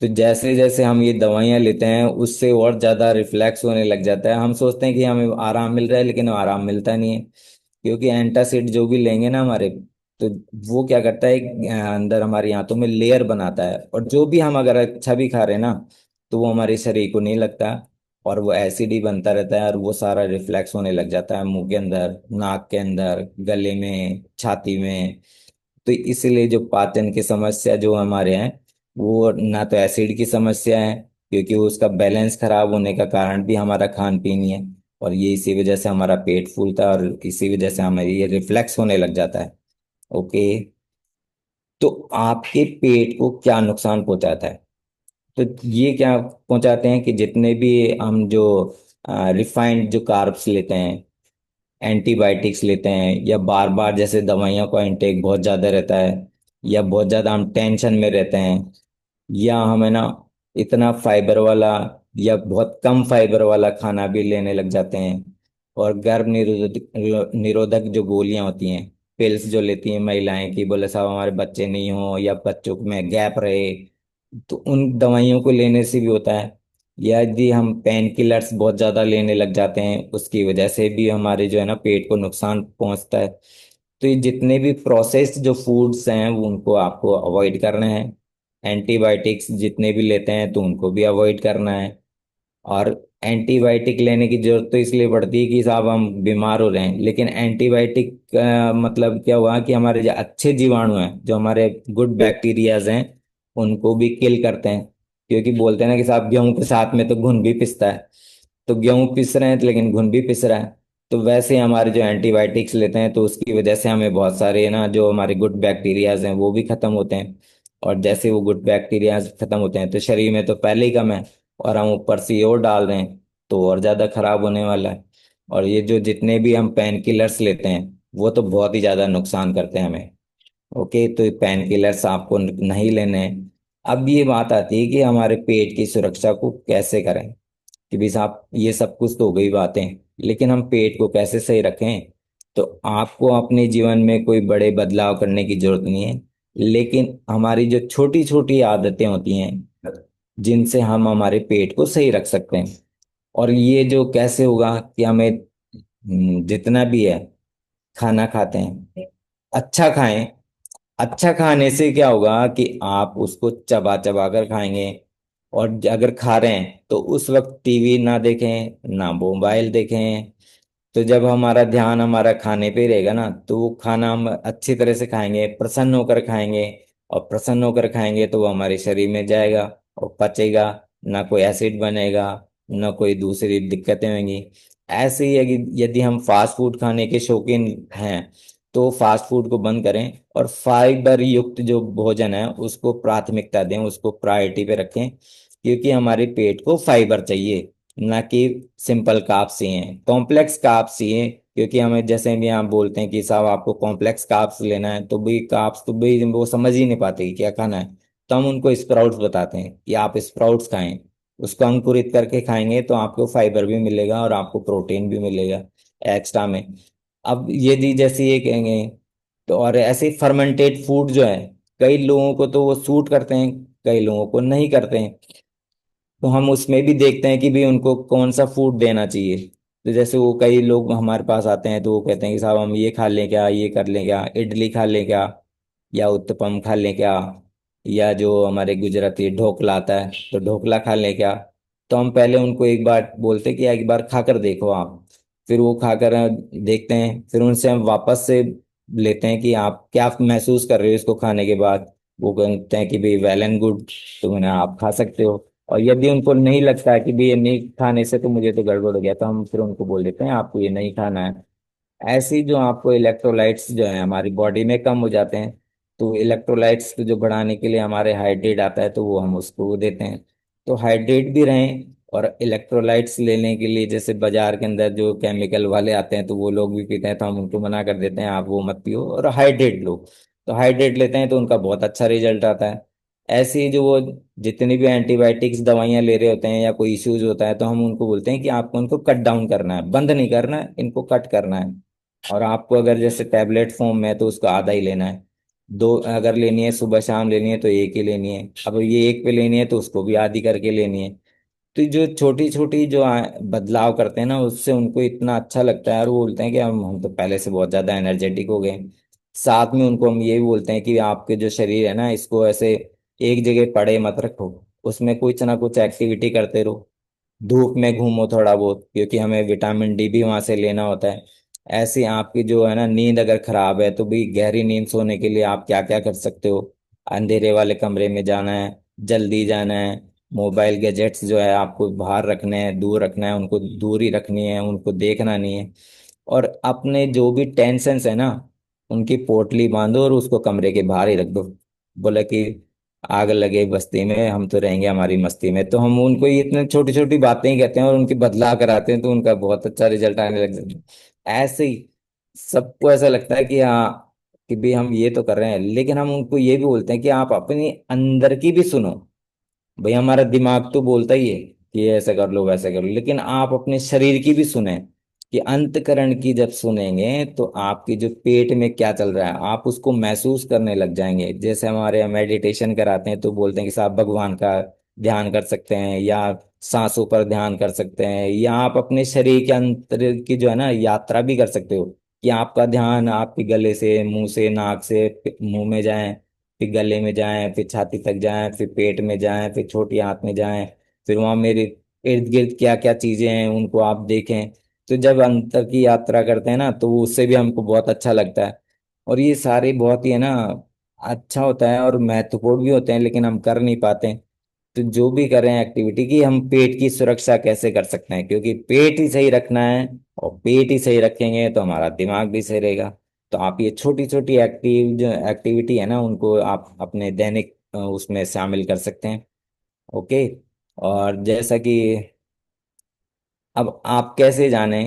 तो जैसे जैसे हम ये दवाइयां लेते हैं उससे और ज्यादा रिफ्लेक्स होने लग जाता है। हम सोचते हैं कि हमें आराम मिल रहा है लेकिन आराम मिलता नहीं है, क्योंकि एंटासिड जो भी लेंगे ना हमारे, तो वो क्या करता है अंदर हमारी आंतों में लेयर बनाता है, और जो भी हम अगर अच्छा भी खा रहे हैं ना तो वो हमारे शरीर को नहीं लगता, और वो एसिड ही बनता रहता है, और वो सारा रिफ्लेक्स होने लग जाता है मुंह के अंदर, नाक के अंदर, गले में, छाती में। तो इसीलिए जो पाचन की समस्या जो हमारे हैं वो ना तो एसिड की समस्या है, क्योंकि उसका बैलेंस खराब होने का कारण भी हमारा खान पीन ही है, और ये इसी वजह से हमारा पेट फूलता है, और इसी वजह से हमें ये रिफ्लेक्स होने लग जाता है। ओके। तो आपके पेट को क्या नुकसान पहुंचाता है? तो ये क्या पहुंचाते हैं कि जितने भी हम जो रिफाइंड जो कार्ब्स लेते हैं, एंटीबायोटिक्स लेते हैं, या बार बार जैसे दवाइयों का इंटेक बहुत ज्यादा रहता है, या बहुत ज्यादा हम टेंशन में रहते हैं, या हमें ना इतना फाइबर वाला या बहुत कम फाइबर वाला खाना भी लेने लग जाते हैं, और गर्भ निरोधक निरोधक जो गोलियां होती हैं, पिल्स जो लेती हैं महिलाएं कि बोले साहब हमारे बच्चे नहीं हो या बच्चों में गैप रहे, तो उन दवाइयों को लेने से भी होता है। या यदि हम पेन किलर्स बहुत ज्यादा लेने लग जाते हैं उसकी वजह से भी हमारे जो है ना पेट को नुकसान पहुंचता है। तो ये जितने भी प्रोसेस्ड जो फूड्स हैं वो उनको आपको अवॉइड करना है। एंटीबायोटिक्स जितने भी लेते हैं तो उनको भी अवॉइड करना है। और एंटीबायोटिक लेने की जरूरत तो इसलिए पड़ती है कि साहब हम बीमार हो रहे हैं, लेकिन एंटीबायोटिक का मतलब क्या हुआ कि हमारे जो अच्छे जीवाणु हैं, जो हमारे गुड बैक्टीरियाज हैं, उनको भी किल करते हैं। क्योंकि बोलते हैं ना कि साहब गेहूं के साथ में तो घुन भी पिसता है। तो गेहूं पिस रहे हैं तो लेकिन घुन भी पिस रहा है। तो वैसे ही हमारे जो एंटीबायोटिक्स लेते हैं तो उसकी वजह से हमें बहुत सारे ना जो हमारे गुड बैक्टीरियाज हैं वो भी खत्म होते हैं। और जैसे वो गुड बैक्टीरियाज खत्म होते हैं तो शरीर में तो पहले ही कम है, और हम ऊपर से ये और डाल रहे हैं तो और ज्यादा खराब होने वाला है। और ये जो जितने भी हम पेन किलर्स लेते हैं वो तो बहुत ही ज्यादा नुकसान करते हैं हमें। ओके, तो पेन किलर्स आपको नहीं लेने हैं। अब ये बात आती है कि हमारे पेट की सुरक्षा को कैसे करें। कि भी साहब ये सब कुछ तो हो गई बातें, लेकिन हम पेट को कैसे सही रखें। तो आपको अपने जीवन में कोई बड़े बदलाव करने की जरूरत नहीं है, लेकिन हमारी जो छोटी छोटी आदतें होती हैं जिनसे हम हमारे पेट को सही रख सकते हैं। और ये जो कैसे होगा कि हमें जितना भी है खाना खाते हैं अच्छा खाएं। अच्छा खाने से क्या होगा कि आप उसको चबा चबा कर खाएंगे। और अगर खा रहे हैं तो उस वक्त टीवी ना देखें ना मोबाइल देखें। तो जब हमारा ध्यान हमारा खाने पे रहेगा ना तो वो खाना हम अच्छी तरह से खाएंगे, प्रसन्न होकर खाएंगे। और प्रसन्न होकर खाएंगे तो वो हमारे शरीर में जाएगा और पचेगा। ना कोई एसिड बनेगा, ना कोई दूसरी दिक्कतें होंगी। ऐसे ही यदि यदि हम फास्ट फूड खाने के शौकीन हैं तो फास्ट फूड को बंद करें और फाइबर युक्त जो भोजन है उसको प्राथमिकता दें, उसको प्रायोरिटी पे रखें। क्योंकि हमारे पेट को फाइबर चाहिए, ना कि सिंपल कार्ब्स चाहिए, कॉम्प्लेक्स कार्ब्स चाहिए। क्योंकि हमें जैसे भी आप बोलते हैं कि साहब आपको कॉम्प्लेक्स कार्ब्स लेना है तो भी कार्ब्स तो भी वो समझ ही नहीं पाते कि क्या खाना है। तो हम उनको स्प्राउट्स बताते हैं कि आप स्प्राउट्स खाएं। उसको अंकुरित करके खाएंगे तो आपको फाइबर भी मिलेगा और आपको प्रोटीन भी मिलेगा एक्स्ट्रा में। अब यदि जैसे ये कहेंगे तो, और ऐसे फर्मेंटेड फूड जो है कई लोगों को तो वो सूट करते हैं, कई लोगों को नहीं करते हैं। तो हम उसमें भी देखते हैं कि भी उनको कौन सा फूड देना चाहिए। तो जैसे वो कई लोग हमारे पास आते हैं तो वो कहते हैं कि साहब हम ये खा लें क्या, ये कर लें क्या, इडली खा लें क्या, या उत्तपम खा लें क्या, या जो हमारे गुजराती ढोकला आता है तो ढोकला खा लें क्या। तो हम पहले उनको एक बार बोलते हैं कि एक बार खाकर देखो आप। फिर वो खाकर देखते हैं, फिर उनसे हम वापस से लेते हैं कि आप क्या महसूस कर रहे हो इसको खाने के बाद। वो कहते हैं कि भाई वेल एंड गुड, तो मैंने आप खा सकते हो। और यदि उनको नहीं लगता है कि भाई ये नहीं खाने से तो मुझे तो गड़बड़ हो गया, तो हम फिर उनको बोल देते हैं आपको ये नहीं खाना है। ऐसे ही जो आपको इलेक्ट्रोलाइट्स जो है हमारी बॉडी में कम हो जाते हैं, तो इलेक्ट्रोलाइट्स को जो बढ़ाने के लिए हमारे हाइड्रेट आता है तो वो हम उसको देते हैं। तो हाइड्रेट भी रहें। और इलेक्ट्रोलाइट्स लेने के लिए जैसे बाजार के अंदर जो केमिकल वाले आते हैं तो वो लोग भी पीते हैं, तो हम उनको मना कर देते हैं आप वो मत पियो और हाइड्रेट लो। तो हाइड्रेट लेते हैं तो उनका बहुत अच्छा रिजल्ट आता है। ऐसे ही जो वो जितनी भी एंटीबायोटिक्स दवाइयाँ ले रहे होते हैं या कोई इश्यूज होता है तो हम उनको बोलते हैं कि आपको उनको कट डाउन करना है, बंद नहीं करना है, इनको कट करना है। और आपको अगर जैसे टैबलेट फॉर्म में है तो उसका आधा ही लेना है। दो अगर लेनी है सुबह शाम लेनी है तो एक ही लेनी है, अब ये एक पे लेनी है तो उसको भी आधी करके लेनी है। तो जो छोटी छोटी जो बदलाव करते हैं ना उससे उनको इतना अच्छा लगता है और वो बोलते हैं कि हम तो पहले से बहुत ज्यादा एनर्जेटिक हो गए। साथ में उनको हम ये भी बोलते हैं कि आपके जो शरीर है ना इसको ऐसे एक जगह पड़े मत रखो, उसमें कुछ ना कुछ एक्टिविटी करते रहो। धूप में घूमो थोड़ा बहुत, क्योंकि हमें विटामिन डी भी वहां से लेना होता है। ऐसे आपकी जो है ना नींद अगर खराब है तो भी गहरी नींद सोने के लिए आप क्या क्या कर सकते हो। अंधेरे वाले कमरे में जाना है, जल्दी जाना है। मोबाइल गैजेट्स जो है आपको बाहर रखने हैं, दूर रखना है, उनको दूर ही रखनी है, उनको देखना नहीं है। और अपने जो भी टेंशन्स है ना उनकी पोटली बांधो और उसको कमरे के बाहर ही रख दो। बोला कि आग लगे बस्ती में हम तो रहेंगे हमारी मस्ती में। तो हम उनको ये इतने छोटी छोटी बातें ही कहते हैं और उनकी बदलाव कराते हैं तो उनका बहुत अच्छा रिजल्ट आने लग जाता है। ऐसे ही सबको ऐसा लगता है कि हाँ कि भी हम ये तो कर रहे हैं, लेकिन हम उनको ये भी बोलते हैं कि आप अपनी अंदर की भी सुनो। भाई हमारा दिमाग तो बोलता ही है कि ये ऐसा कर लो वैसा कर लो, लेकिन आप अपने शरीर की भी सुने। कि अंतकरण की जब सुनेंगे तो आपकी जो पेट में क्या चल रहा है आप उसको महसूस करने लग जाएंगे। जैसे हमारे यहाँ मेडिटेशन कराते हैं तो बोलते हैं कि साहब भगवान का ध्यान कर सकते हैं, या सांसों पर ध्यान कर सकते हैं, या आप अपने शरीर के अंतर की जो है ना यात्रा भी कर सकते हो। कि आपका ध्यान आपके गले से, मुंह से, नाक से मुंह में जाए, फिर गले में जाएं, फिर छाती तक जाएं, फिर पेट में जाएं, फिर छोटी आंत में जाएं। फिर वहां मेरे इर्द गिर्द क्या क्या चीजें हैं उनको आप देखें। तो जब अंतर की यात्रा करते हैं ना तो उससे भी हमको बहुत अच्छा लगता है। और ये सारे बहुत ही है ना अच्छा होता है और महत्वपूर्ण भी होते हैं, लेकिन हम कर नहीं पाते। तो जो भी कर रहे हैं एक्टिविटी की, हम पेट की सुरक्षा कैसे कर सकते हैं, क्योंकि पेट ही सही रखना है, और पेट ही सही रखेंगे तो हमारा दिमाग भी सही रहेगा। तो आप ये छोटी छोटी जो एक्टिविटी है ना, उनको आप अपने दैनिक उसमें शामिल कर सकते हैं। ओके। और जैसा कि अब आप कैसे जाने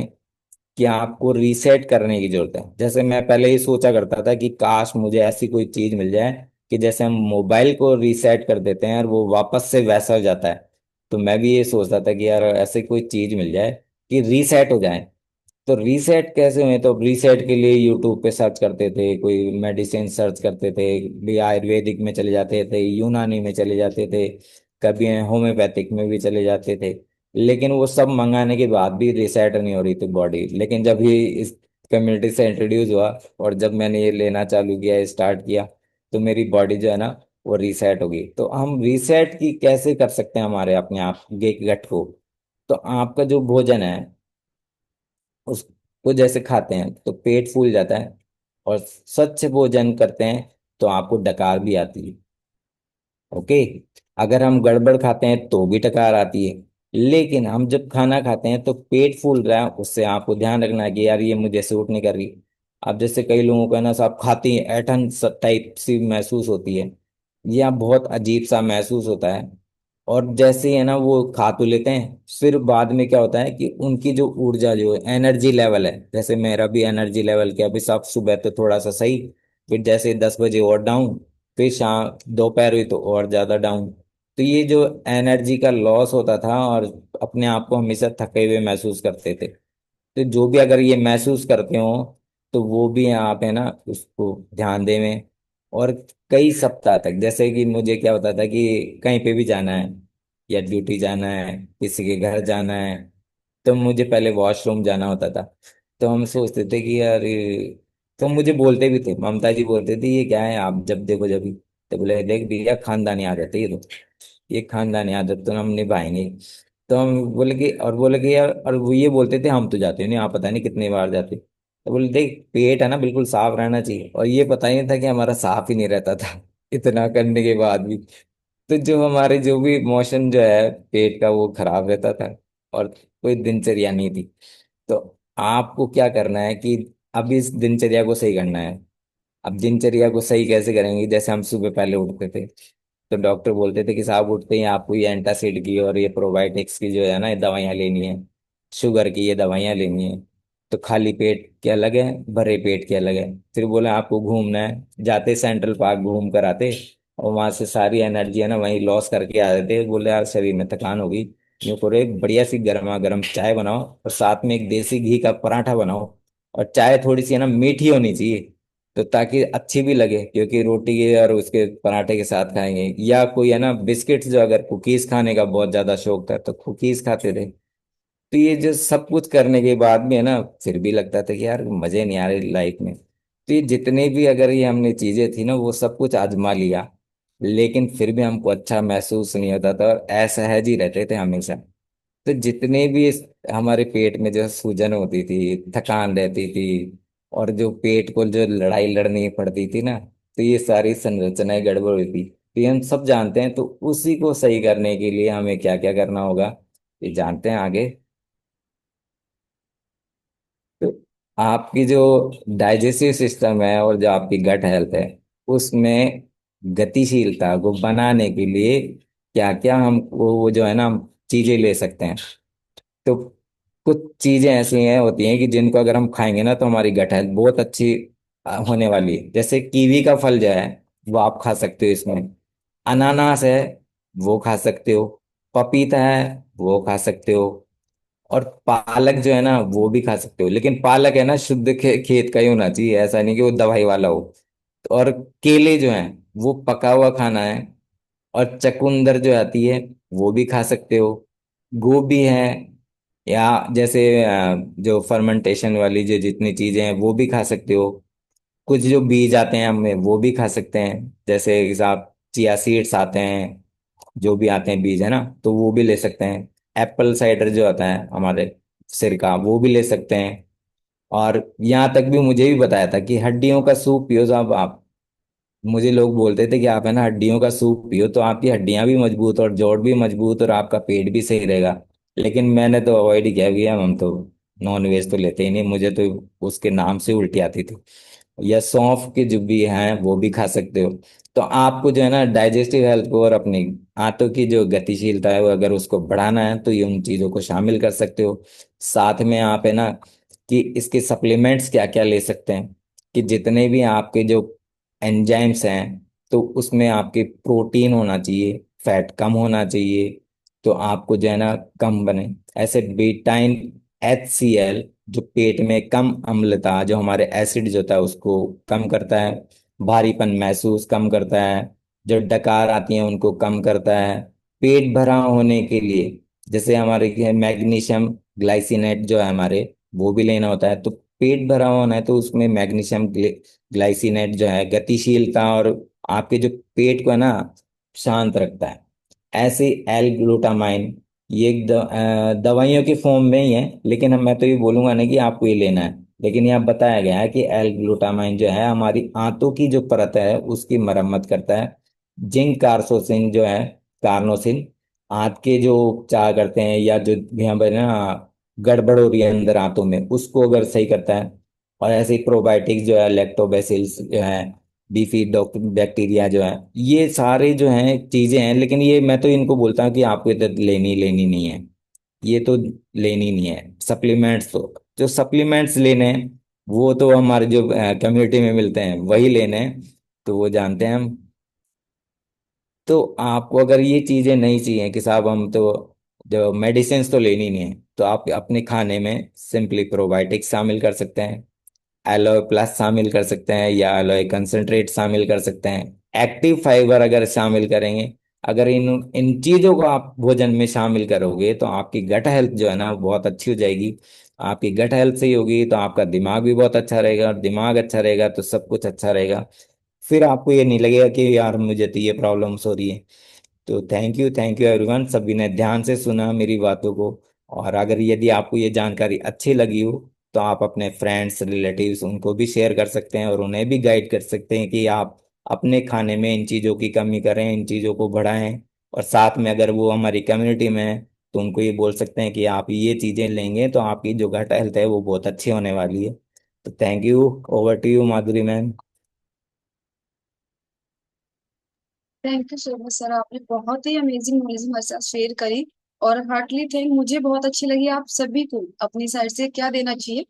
कि आपको रीसेट करने की जरूरत है। जैसे मैं पहले ही सोचा करता था कि काश मुझे ऐसी कोई चीज मिल जाए कि जैसे हम मोबाइल को रीसेट कर देते हैं और वो वापस से वैसा हो जाता है। तो मैं भी ये सोचता था कि यार ऐसी कोई चीज मिल जाए कि रीसेट हो जाए। तो रीसेट कैसे हुए, तो रीसेट के लिए यूट्यूब पे सर्च करते थे, कोई मेडिसिन सर्च करते थे, भी आयुर्वेदिक में चले जाते थे, यूनानी में चले जाते थे, कभी होम्योपैथिक में भी चले जाते थे। लेकिन वो सब मंगाने के बाद भी रीसेट नहीं हो रही थी बॉडी। लेकिन जब ये इस कम्युनिटी से इंट्रोड्यूस हुआ और जब मैंने ये लेना चालू किया, स्टार्ट किया, तो मेरी बॉडी जो है ना वो रीसेट होगी। तो हम रीसेट की कैसे कर सकते हैं हमारे अपने आप के गट को। तो आपका जो भोजन है उसको जैसे खाते हैं तो पेट फूल जाता है, और स्वच्छ भोजन करते हैं तो आपको डकार भी आती है। ओके। अगर हम गड़बड़ खाते हैं तो भी डकार आती है। लेकिन हम जब खाना खाते हैं तो पेट फूल रहा है, उससे आपको ध्यान रखना है कि यार ये मुझे सूट नहीं कर रही। अब जैसे कई लोगों को है ना साहब, खाती है ऐठन टाइप सी महसूस होती है, या बहुत अजीब सा महसूस होता है। और जैसे ही है ना वो खा तो लेते हैं, फिर बाद में क्या होता है कि उनकी जो ऊर्जा, जो एनर्जी लेवल है, जैसे मेरा भी एनर्जी लेवल क्या अभी साहब, सुबह तो थोड़ा सा सही, फिर जैसे 10 बजे और डाउन, फिर शाम दोपहर हुई तो और ज्यादा डाउन। तो ये जो एनर्जी का लॉस होता था, और अपने आप को हमेशा थके हुए महसूस करते थे। तो जो भी अगर ये महसूस करते हो, तो वो भी आप है ना उसको ध्यान देवें। और कई सप्ताह तक, जैसे कि मुझे क्या होता था कि कहीं पे भी जाना है, या ड्यूटी जाना है, किसी के घर जाना है, तो मुझे पहले वॉशरूम जाना होता था। तो हम सोचते थे कि यार तो मुझे बोलते भी थे, ममता जी बोलते थे ये क्या है आप जब देखो जब भी। तो बोले देख भैया खानदानी आदत है ये तो, ये खानदानी आदत तो हम निभाएंगे। तो हम बोले कि, और बोले कि यार, और वो ये बोलते थे हम तो जाते नहीं, आप पता नहीं कितनी बार जाते। तो बोले देख पेट है ना बिल्कुल साफ रहना चाहिए, और ये पता ही नहीं था कि हमारा साफ ही नहीं रहता था इतना करने के बाद भी। तो जो हमारे जो भी मोशन जो है पेट का वो खराब रहता था, और कोई दिनचर्या नहीं थी। तो आपको क्या करना है कि अब इस दिनचर्या को सही करना है। अब दिनचर्या को सही कैसे करेंगे, जैसे हम सुबह पहले उठते थे, तो डॉक्टर बोलते थे कि साहब उठते ही आपको ये एंटासिड की और ये प्रोबायोटिक्स की जो है ना ये दवाइयाँ लेनी है, शुगर की ये दवाइयाँ लेनी है। तो खाली पेट के अलग है, भरे पेट के अलग है। फिर बोला आपको घूमना है, जाते सेंट्रल पार्क घूम कर आते, और वहां से सारी एनर्जी है ना वहीं लॉस करके आ जाते। बोले यार शरीर में थकान होगी, यूँ करो एक बढ़िया सी गर्मा गर्म चाय बनाओ, और साथ में एक देसी घी का पराठा बनाओ। और चाय थोड़ी सी है ना मीठी होनी चाहिए, तो ताकि अच्छी भी लगे, क्योंकि रोटी के और उसके पराठे के साथ खाएंगे। या कोई है ना बिस्किट्स, जो अगर कुकीज खाने का बहुत ज्यादा शौक था तो कुकीज खाते थे। तो ये जो सब कुछ करने के बाद भी है ना फिर भी लगता था कि यार मजे नहीं आ रहे लाइफ में। तो ये जितने भी अगर ये हमने चीजें थी ना वो सब कुछ आजमा लिया, लेकिन फिर भी हमको अच्छा महसूस नहीं होता था, और असहज ही रहते थे हमेशा। तो जितने भी हमारे पेट में जो सूजन होती थी, थकान रहती थी, और जो पेट को जो लड़ाई लड़नी पड़ती थी ना, तो ये सारी संरचनाएं गड़बड़ हुई थी। तो ये हम सब जानते हैं, तो उसी को सही करने के लिए हमें क्या क्या करना होगा ये जानते हैं आगे। तो आपकी जो डाइजेस्टिव सिस्टम है और जो आपकी गट हेल्थ है, उसमें गतिशीलता को बनाने के लिए क्या क्या हम वो जो है ना हम चीजें ले सकते हैं। तो कुछ चीजें ऐसी हैं होती हैं कि जिनको अगर हम खाएंगे ना तो हमारी गट हेल्थ बहुत अच्छी होने वाली है। जैसे कीवी का फल जो है वो आप खा सकते हो इसमें, अनानास है वो खा सकते हो, पपीता है वो खा सकते हो, और पालक जो है ना वो भी खा सकते हो। लेकिन पालक है ना शुद्ध खेत का ही होना चाहिए, ऐसा नहीं कि वो दवाई वाला हो। और केले जो है वो पका हुआ खाना है। और चकुंदर जो आती है वो भी खा सकते हो। गोभी है, या जैसे जो फर्मेंटेशन वाली जो जितनी चीजें हैं वो भी खा सकते हो। कुछ जो बीज आते हैं हमें वो भी खा सकते हैं, जैसे आप चिया सीड्स आते हैं, जो भी आते हैं बीज है ना तो वो भी ले सकते हैं। एप्पल साइडर जो आता है हमारे सिर का वो भी ले सकते हैं। और यहाँ तक भी मुझे भी बताया था कि हड्डियों का सूप पियो साहब आप, मुझे लोग बोलते थे कि आप है ना हड्डियों का सूप पियो तो आपकी हड्डियां भी मजबूत और जोड़ भी मजबूत और आपका पेट भी सही रहेगा। लेकिन मैंने तो अवॉइड ही किया भैया, हम तो नॉन वेज तो लेते ही नहीं, मुझे तो उसके नाम से उल्टी आती थी। या सौंफ के जो भी हैं वो भी खा सकते हो। तो आपको जो है ना डाइजेस्टिव हेल्थ को और अपनी आंतों की जो गतिशीलता है वो अगर उसको बढ़ाना है तो ये उन चीजों को शामिल कर सकते हो। साथ में आप है ना कि इसके सप्लीमेंट्स क्या क्या ले सकते हैं, कि जितने भी आपके जो एंजाइम्स हैं तो उसमें आपके प्रोटीन होना चाहिए, फैट कम होना चाहिए, तो आपको जो है ना कम बने। ऐसे बेटाइन HCl जो पेट में कम अम्लता, जो हमारे एसिड जो होता है उसको कम करता है, भारीपन महसूस कम करता है, जो डकार आती हैं उनको कम करता है। पेट भरा होने के लिए जैसे हमारे मैग्नीशियम ग्लाइसिनेट जो है हमारे, वो भी लेना होता है। तो पेट भरा होना है तो उसमें मैग्नीशियम ग्लाइसिनेट जो है गतिशीलता और आपके जो पेट को है ना शांत रखता है। ऐसे एल ग्लूटामाइन, ये एक दवाइयों के फॉर्म में ही है, लेकिन हम मैं तो ये बोलूंगा नहीं कि आपको ये लेना है। लेकिन यहाँ बताया गया है कि एल ग्लूटामाइन जो है हमारी आंतों की जो परत है उसकी मरम्मत करता है। जिंक कार्सोसिन जो है, कार्नोसिन, आंत के जो उपचार करते हैं या जो भी हम ना गड़बड़ हो रही है अंदर आंतों में उसको अगर सही करता है। और ऐसे ही प्रोबायोटिक्स जो है, लैक्टोबैसिल्स जो है, बीफी बैक्टीरिया जो है, ये सारे जो हैं चीजें हैं। लेकिन ये मैं तो इनको बोलता हूँ कि आपको इधर लेनी लेनी नहीं है, ये तो लेनी नहीं है। सप्लीमेंट्स तो जो सप्लीमेंट्स लेने हैं वो तो हमारे जो कम्युनिटी में मिलते हैं वही लेने हैं, तो वो जानते हैं हम। तो आपको अगर ये चीजें नहीं चाहिए कि साहब हम तो जो मेडिसिन तो लेनी नहीं है, तो आप अपने खाने में सिंपली प्रोबायोटिक्स शामिल कर सकते हैं, एलोए प्लस शामिल कर सकते हैं या एलोए कंसंट्रेट शामिल कर सकते हैं। एक्टिव फाइबर अगर शामिल करेंगे, अगर इन इन चीजों को आप भोजन में शामिल करोगे तो आपकी गट हेल्थ जो है ना वो बहुत अच्छी हो जाएगी। आपकी गट हेल्थ सही होगी तो आपका दिमाग भी बहुत अच्छा रहेगा, और दिमाग अच्छा रहेगा तो सब कुछ अच्छा रहेगा। फिर आपको ये नहीं लगेगा कि यार मुझे तो ये प्रॉब्लम्स हो रही है। तो थैंक यू एवरीवन, सभी ने ध्यान से सुना मेरी बातों को। और अगर यदि आपको ये जानकारी अच्छी लगी हो तो आप अपने फ्रेंड्स रिलेटिव्स उनको भी शेयर कर सकते हैं और उन्हें भी गाइड कर सकते हैं कि आप अपने खाने में इन चीज़ों की कमी करें, इन चीज़ों को बढ़ाएं। और साथ में अगर वो हमारी कम्युनिटी में है तो उनको ये बोल सकते हैं कि आप ये चीज़ें लेंगे तो आपकी जो गट हेल्थ है वो बहुत अच्छी होने वाली है। तो thank you. Over to you Madhuri ma'am. Thank you so much sir, आपने बहुत ही अमेजिंग नॉलेज हमारे साथ शेयर करी। और हार्टली थैंक, मुझे बहुत अच्छी लगी। आप सभी को अपनी साइड से क्या देना चाहिए,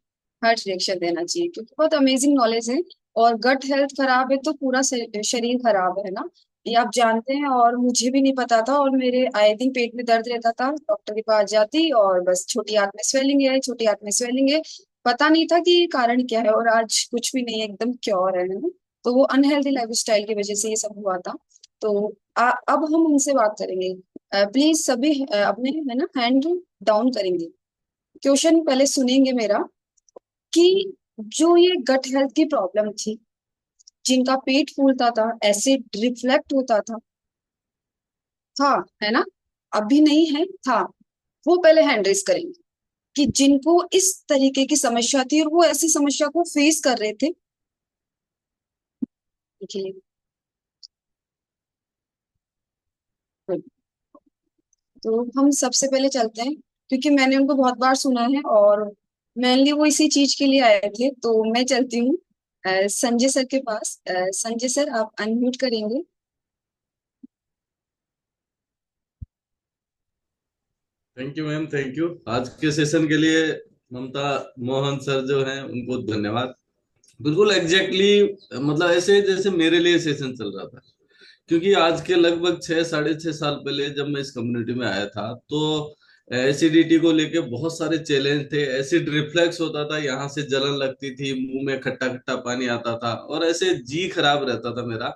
हार्ट रिएक्शन देना चाहिए, क्योंकि बहुत अमेजिंग नॉलेज है। और गट हेल्थ खराब है तो पूरा शरीर खराब है ना, ये आप जानते हैं। और मुझे भी नहीं पता था, और मेरे आए दिन पेट में दर्द रहता था, डॉक्टर के पास जाती और बस छोटी आंत में स्वेलिंग है, छोटी आंत में स्वेलिंग है, पता नहीं था कि ये कारण क्या है। और आज कुछ भी नहीं है, एकदम क्योर है ना। तो वो अनहेल्दी लाइफस्टाइल की वजह से ये सब हुआ था। तो अब हम उनसे बात करेंगे। प्लीज सभी अपने है ना हैंड डाउन करेंगे। क्वेश्चन पहले सुनेंगे मेरा, कि जो ये गट हेल्थ की प्रॉब्लम थी, जिनका पेट फूलता था, एसिड रिफ्लेक्ट होता था, है ना, अभी नहीं है, था, वो पहले हैंड रेस करेंगे। कि जिनको इस तरीके की समस्या थी और वो ऐसी समस्या को फेस कर रहे थे। देखिए, तो हम सबसे पहले चलते हैं, क्योंकि मैंने उनको बहुत बार सुना है और मेनली वो इसी चीज के लिए आए थे। तो मैं चलती हूँ संजय सर के पास। संजय सर, आप अनम्यूट करेंगे। Thank you ma'am, thank you आज के सेशन के लिए। ममता मोहन सर जो हैं उनको धन्यवाद। बिल्कुल एग्जैक्टली मतलब ऐसे जैसे मेरे लिए सेशन चल रहा था। क्योंकि आज के लगभग 6 साढ़े 6 साल पहले जब मैं इस कम्युनिटी में आया था तो एसिडिटी को लेके बहुत सारे चैलेंज थे। एसिड रिफ्लेक्स होता था, यहाँ से जलन लगती थी, मुंह में खट्टा खट्टा पानी आता था और ऐसे जी खराब रहता था मेरा।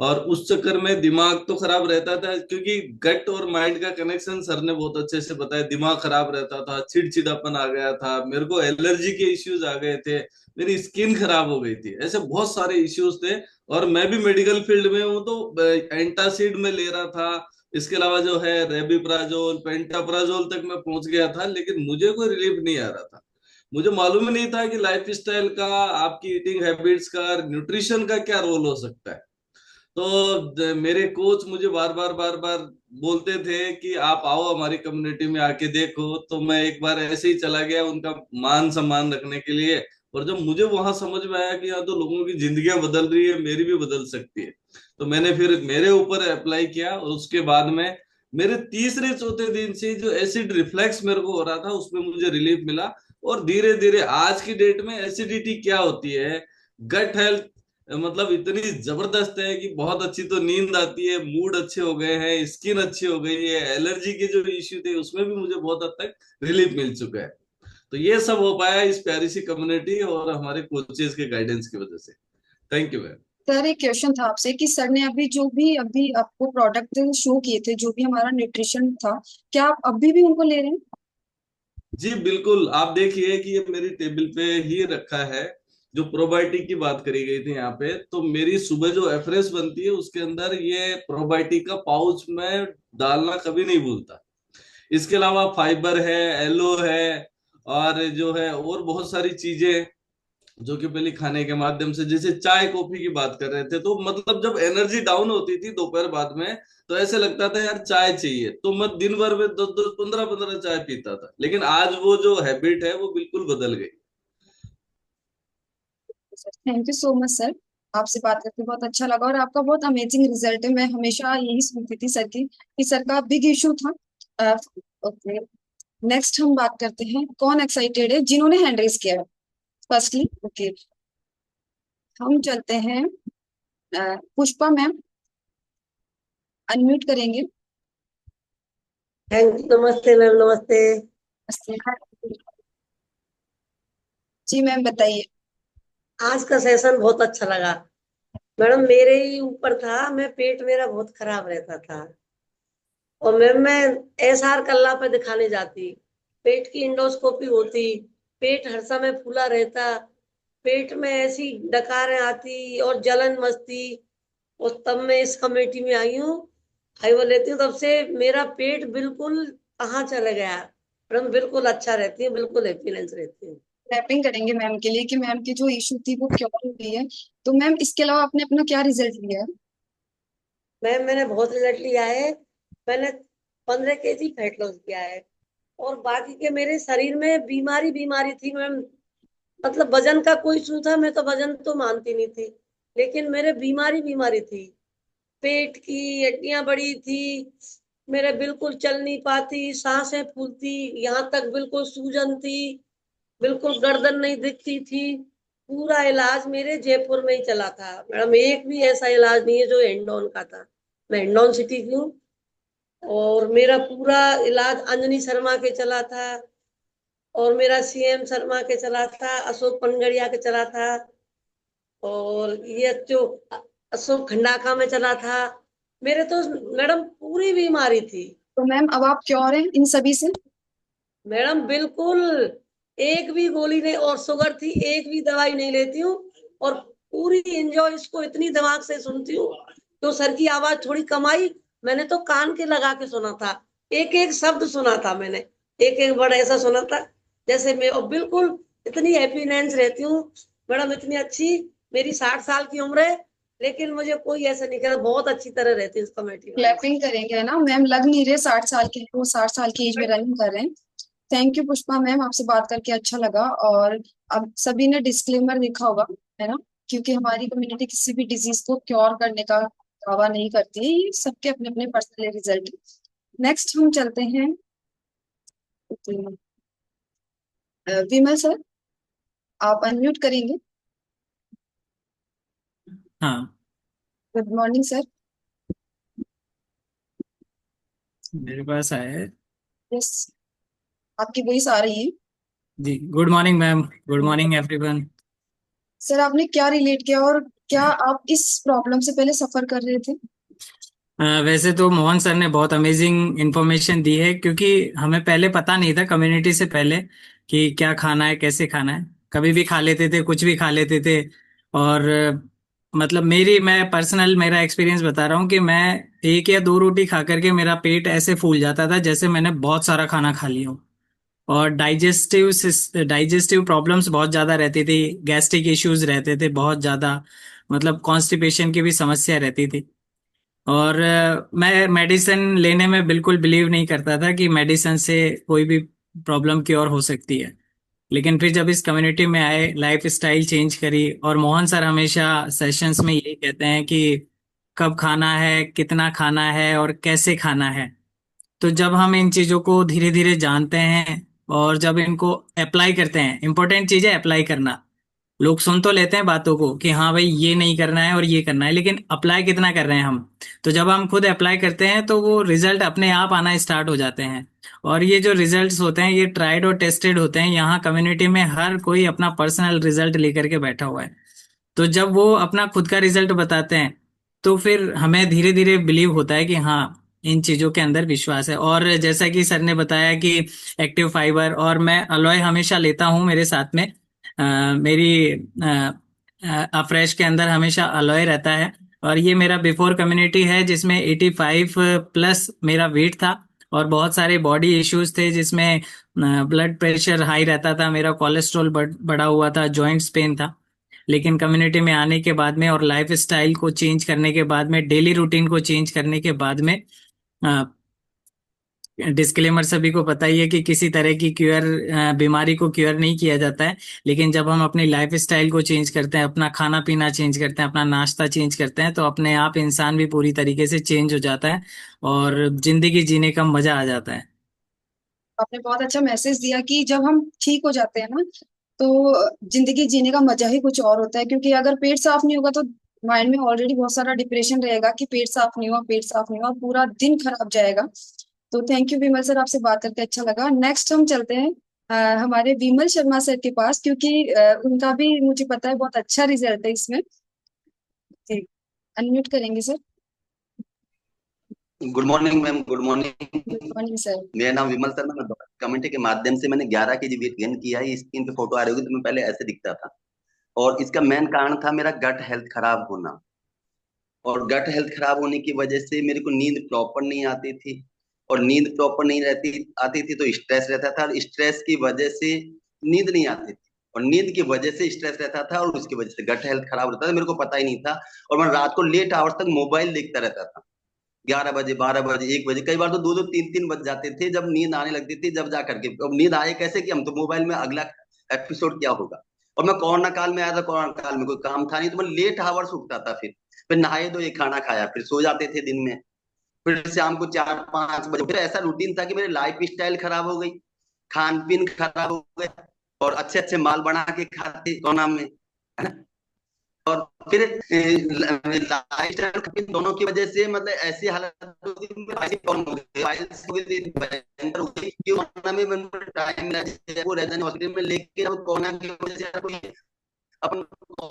और उस चक्कर में दिमाग तो खराब रहता था, क्योंकि गट और माइंड का कनेक्शन सर ने बहुत अच्छे से बताया। दिमाग खराब रहता था, चिड़चिड़ापन आ गया था, मेरे को एलर्जी के इश्यूज आ गए थे, मेरी स्किन खराब हो गई थी, ऐसे बहुत सारे इश्यूज थे। और मैं भी मेडिकल फील्ड में हूँ तो एंटासिड में ले रहा था। इसके अलावा जो है रेबिप्राजोल पेंटाप्राजोल तक मैं पहुंच गया था, लेकिन मुझे कोई रिलीफ नहीं आ रहा था। मुझे मालूम ही नहीं था कि लाइफ स्टाइल का, आपकी ईटिंग हैबिट्स का, न्यूट्रिशन का क्या रोल हो सकता है। मेरे कोच मुझे बार बार बोलते थे कि आप आओ हमारी कम्युनिटी में आके देखो। तो मैं एक बार ऐसे ही चला गया उनका मान सम्मान रखने के लिए। और जब मुझे वहां समझ में आया कि यहाँ तो लोगों की जिंदगियां बदल रही है, मेरी भी बदल सकती है, तो मैंने फिर मेरे ऊपर अप्लाई किया। और उसके बाद में मेरे तीसरे चौथे दिन से जो एसिड रिफ्लेक्स मेरे को हो रहा था उसमें मुझे रिलीफ मिला। और धीरे धीरे आज की डेट में एसिडिटी क्या होती है, गट हेल्थ मतलब इतनी जबरदस्त है कि बहुत अच्छी तो नींद आती है, मूड अच्छे हो गए हैं, स्किन अच्छी हो गई है, एलर्जी के जो इश्यू थे उसमें भी मुझे बहुत हद तक रिलीफ मिल चुका है। तो ये सब हो पाया इस प्यारी सी कम्युनिटी और हमारे कोचेस के गाइडेंस की वजह से। Thank you ma'am. सर एक क्वेश्चन था आपसे कि सर ने अभी आपको प्रोडक्ट शो किए थे, जो भी हमारा न्यूट्रिशन था, क्या आप अभी भी उनको ले रहे हैं? जी बिल्कुल, आप देखिए कि ये मेरी टेबल पे ही रखा है। जो प्रोबायोटिक की बात करी गई थी यहाँ पे, तो मेरी सुबह जो एफरेस बनती है उसके अंदर ये प्रोबायोटिक का पाउच मैं डालना कभी नहीं भूलता। इसके अलावा फाइबर है, एलो है, और जो है और बहुत सारी चीजें जो कि पहले खाने के माध्यम से, जैसे चाय कॉफी की बात कर रहे थे, तो मतलब जब एनर्जी डाउन होती थी दोपहर बाद में, तो ऐसे लगता था यार चाय चाहिए, तो मैं दिन भर में 10 10 15 15 चाय पीता था। लेकिन आज वो जो हैबिट है वो बिल्कुल बदल गई। Thank you so much sir. आपसे बात करके बहुत अच्छा लगा और आपका बहुत अमेजिंग रिजल्ट है। मैं हमेशा यही सुनती थी सर की कि सर का बिग इशू था। ओके, नेक्स्ट हम बात करते हैं कौन एक्साइटेड है जिन्होंने हैंड रेज किया है फर्स्टली। ओके, हम चलते हैं पुष्पा मैम, अनम्यूट करेंगे। Thank you. नमस्ते मैम, नमस्ते। जी मैम बताइए। आज का सेशन बहुत अच्छा लगा मैडम। मेरे ही ऊपर था, मैं पेट मेरा बहुत खराब रहता था और मैम मैं एसआर कल्ला पे दिखाने जाती। पेट की इंडोस्कोपी होती, पेट हर समय फूला रहता, पेट में ऐसी डकारें आती और जलन मचती। और तब मैं इस कमेटी में आई हूँ, फाइबर लेती हूँ, तब से मेरा पेट बिल्कुल कहाँ चला गया मैडम। बिल्कुल अच्छा रहती है, बिल्कुल हैप्पीनेस रहती है। क्लैपिंग करेंगे मैम के लिए कि मैम की जो इशू थी वो क्योर हो गई है। तो मैम इसके अलावा आपने अपना क्या रिजल्ट लिया है? मैम मैंने बहुत रिजल्ट लिया है। मैंने 15 kg फैट लॉस किया है और बाकी के मेरे शरीर में बीमारी बीमारी थी मैम। मतलब वजन का कोई इशू था, मैं तो वजन तो मानती नहीं थी, लेकिन मेरे बीमारी बीमारी थी। पेट की हड्डियां बड़ी थी, मेरे बिल्कुल चल नहीं पाती, सांसें फूलती, यहाँ तक बिल्कुल सूजन थी, बिल्कुल गर्दन नहीं दिखती थी। पूरा इलाज मेरे जयपुर में ही चला था मैडम। एक भी ऐसा इलाज नहीं है जो हिंडौन का था। मैं हिंडौन सिटी की हूँ और मेरा पूरा इलाज अंजनी शर्मा के चला था और मेरा सीएम शर्मा के चला था, अशोक पनगड़िया के चला था और ये जो अशोक खंडाका में चला था। मेरे तो मैडम पूरी बीमारी थी। तो मैम अब आप क्योर हैं इन सभी से? मैडम बिल्कुल एक भी गोली नहीं, और शुगर थी एक भी दवाई नहीं लेती हूँ और पूरी एंजॉय इसको इतनी दिमाग से सुनती हूँ। तो सर की आवाज थोड़ी कम आई, मैंने तो कान के लगा के सुना था, एक एक शब्द सुना था मैंने, एक एक वर्ड ऐसा सुना था जैसे मैं। और बिल्कुल इतनी हैप्पीनेस रहती हूँ मैडम, इतनी अच्छी। मेरी 60 साल की उम्र है लेकिन मुझे कोई ऐसा नहीं कहता, बहुत अच्छी तरह रहती है इस कमेटी में। क्लैपिंग करेंगे है ना मैम, लग नहीं रहे 60 साल के, वो 60 साल की एज में रनिंग कर रहे हैं। थैंक यू पुष्पा मैम, आपसे बात करके अच्छा लगा। और अब सभी ने डिस्क्लेमर देखा होगा है ना, क्योंकि हमारी कम्युनिटी किसी भी डिजीज को क्योर करने का दावा नहीं करती है, ये सबके अपने अपने पर्सनल रिजल्ट। नेक्स्ट हम चलते हैं विमल सर, आप अनम्यूट करेंगे। हाँ, गुड मॉर्निंग सर। मेरे पास आया है। यस, आपकी वॉइस आ रही है। जी, good morning ma'am, good morning everyone. Sir आपने क्या रिलेट किया और क्या आप इस प्रॉब्लम से पहले सफर कर रहे थे? वैसे तो मोहन सर ने बहुत अमेजिंग इंफॉर्मेशन दी है, क्योंकि हमें पहले पता नहीं था कम्युनिटी से पहले कि क्या खाना है, कैसे खाना है। कभी भी खा लेते थे, कुछ भी खा लेते थे। और मतलब मैं पर्सनल मेरा एक्सपीरियंस बता रहा हूँ कि मैं एक या दो रोटी खा करके मेरा पेट ऐसे फूल जाता था जैसे मैंने बहुत सारा खाना खा लिया हो। और डाइजेस्टिव प्रॉब्लम्स बहुत ज़्यादा रहती थी, गैस्ट्रिक इश्यूज रहते थे बहुत ज़्यादा। मतलब कॉन्स्टिपेशन की भी समस्या रहती थी। और मैं मेडिसिन लेने में बिल्कुल बिलीव नहीं करता था कि मेडिसिन से कोई भी प्रॉब्लम क्योर हो सकती है। लेकिन फिर जब इस कम्युनिटी में आए, लाइफ स्टाइल चेंज करी, और मोहन सर हमेशा सेशंस में यही कहते हैं कि कब खाना है, कितना खाना है और कैसे खाना है। तो जब हम इन चीजों को धीरे धीरे जानते हैं और जब इनको अप्लाई करते हैं, इंपॉर्टेंट चीज है अप्लाई करना। लोग सुन तो लेते हैं बातों को कि हाँ भाई ये नहीं करना है और ये करना है, लेकिन अप्लाई कितना कर रहे हैं हम। तो जब हम खुद अप्लाई करते हैं तो वो रिजल्ट अपने आप आना स्टार्ट हो जाते हैं। और ये जो रिजल्ट्स होते हैं ये ट्राइड और टेस्टेड होते हैं। यहाँ कम्युनिटी में हर कोई अपना पर्सनल रिजल्ट लेकर के बैठा हुआ है। तो जब वो अपना खुद का रिजल्ट बताते हैं तो फिर हमें धीरे धीरे बिलीव होता है कि हाँ, इन चीजों के अंदर विश्वास है। और जैसा कि सर ने बताया कि एक्टिव फाइबर, और मैं अलॉय हमेशा लेता हूँ मेरे साथ में। मेरी अफ्रेश के अंदर हमेशा अलॉय रहता है। और ये मेरा बिफोर कम्युनिटी है जिसमें 85 प्लस मेरा वेट था और बहुत सारे बॉडी इश्यूज थे, जिसमें ब्लड प्रेशर हाई रहता था, मेरा कोलेस्ट्रॉल बढ़ा हुआ था, जॉइंट्स पेन था। लेकिन कम्युनिटी में आने के बाद में और लाइफ स्टाइल को चेंज करने के बाद में, डेली रूटीन को चेंज करने के बाद में, डिस्क्लेमर सभी को पता ही है कि किसी तरह की क्यूर बीमारी को क्योर नहीं किया जाता है। लेकिन जब हम अपनी लाइफ स्टाइल को चेंज करते हैं, अपना खाना पीना चेंज करते हैं, अपना नाश्ता चेंज करते हैं, तो अपने आप इंसान भी पूरी तरीके से चेंज हो जाता है और जिंदगी जीने का मजा आ जाता है। आपने बहुत अच्छा मैसेज दिया कि जब हम ठीक हो जाते हैं ना, तो जिंदगी जीने का मजा ही कुछ और होता है। क्योंकि अगर पेट साफ नहीं होगा तो माइंड में ऑलरेडी बहुत सारा डिप्रेशन रहेगा कि पेट साफ नहीं हुआ, पेट साफ नहीं हुआ, पूरा दिन खराब जाएगा। तो थैंक यू विमल सर, आपसे बात करके अच्छा लगा। नेक्स्ट हम चलते हैं हमारे विमल शर्मा सर के पास, क्योंकि उनका भी मुझे पता है बहुत अच्छा रिजल्ट है इसमें। जी, अनम्यूट करेंगे sir. Good morning ma'am, good morning. Good morning sir. मेरा नाम विमल शर्मा। मैं कमेंट के माध्यम से मैंने 11 केजी वेट गेन किया है। स्क्रीन पे फोटो आ रही होगी तो मैं पहले ऐसे दिखता था, और इसका मेन कारण था मेरा गट हेल्थ खराब होना। और गट हेल्थ खराब होने की वजह से मेरे को नींद प्रॉपर नहीं आती थी, और नींद प्रॉपर नहीं आती थी तो स्ट्रेस रहता था, और स्ट्रेस की वजह से नींद नहीं आती थी, और नींद की वजह से स्ट्रेस रहता था, और उसकी वजह से गट हेल्थ खराब रहता था। मेरे को पता ही नहीं था, और मैं रात को लेट आवर्स तक मोबाइल देखता रहता था। 11 बजे, 12 बजे, 1 बजे, कई बार तो 2-2, 3-3 बज जाते थे जब नींद आने लगती थी। जब जा करके अब नींद आए कैसे कि हम तो मोबाइल में अगला एपिसोड क्या होगा। और मैं कोरोना काल में आया था, कोरोना काल में कोई काम था नहीं तो मैं लेट आवर्स उठता था। फिर नहाए धोए खाना खाया, फिर सो जाते थे दिन में। फिर शाम को 4-5 बजे फिर ऐसा रूटीन था कि मेरी लाइफ स्टाइल खराब हो गई, खान पीन खराब हो गया, और अच्छे अच्छे माल बना के खाते कोरोना में, है ना। और फिर लाइफ दोनों की वजह से मतलब ऐसी हालत हो गई, प्रॉब्लम हो गई, फाइल्स हो गई, भयंकर हो गई कि कोरोना में मैंने टाइम वो रेजिडेंट हॉस्पिटल में लेके अब कोरोना की वजह से कोई अपन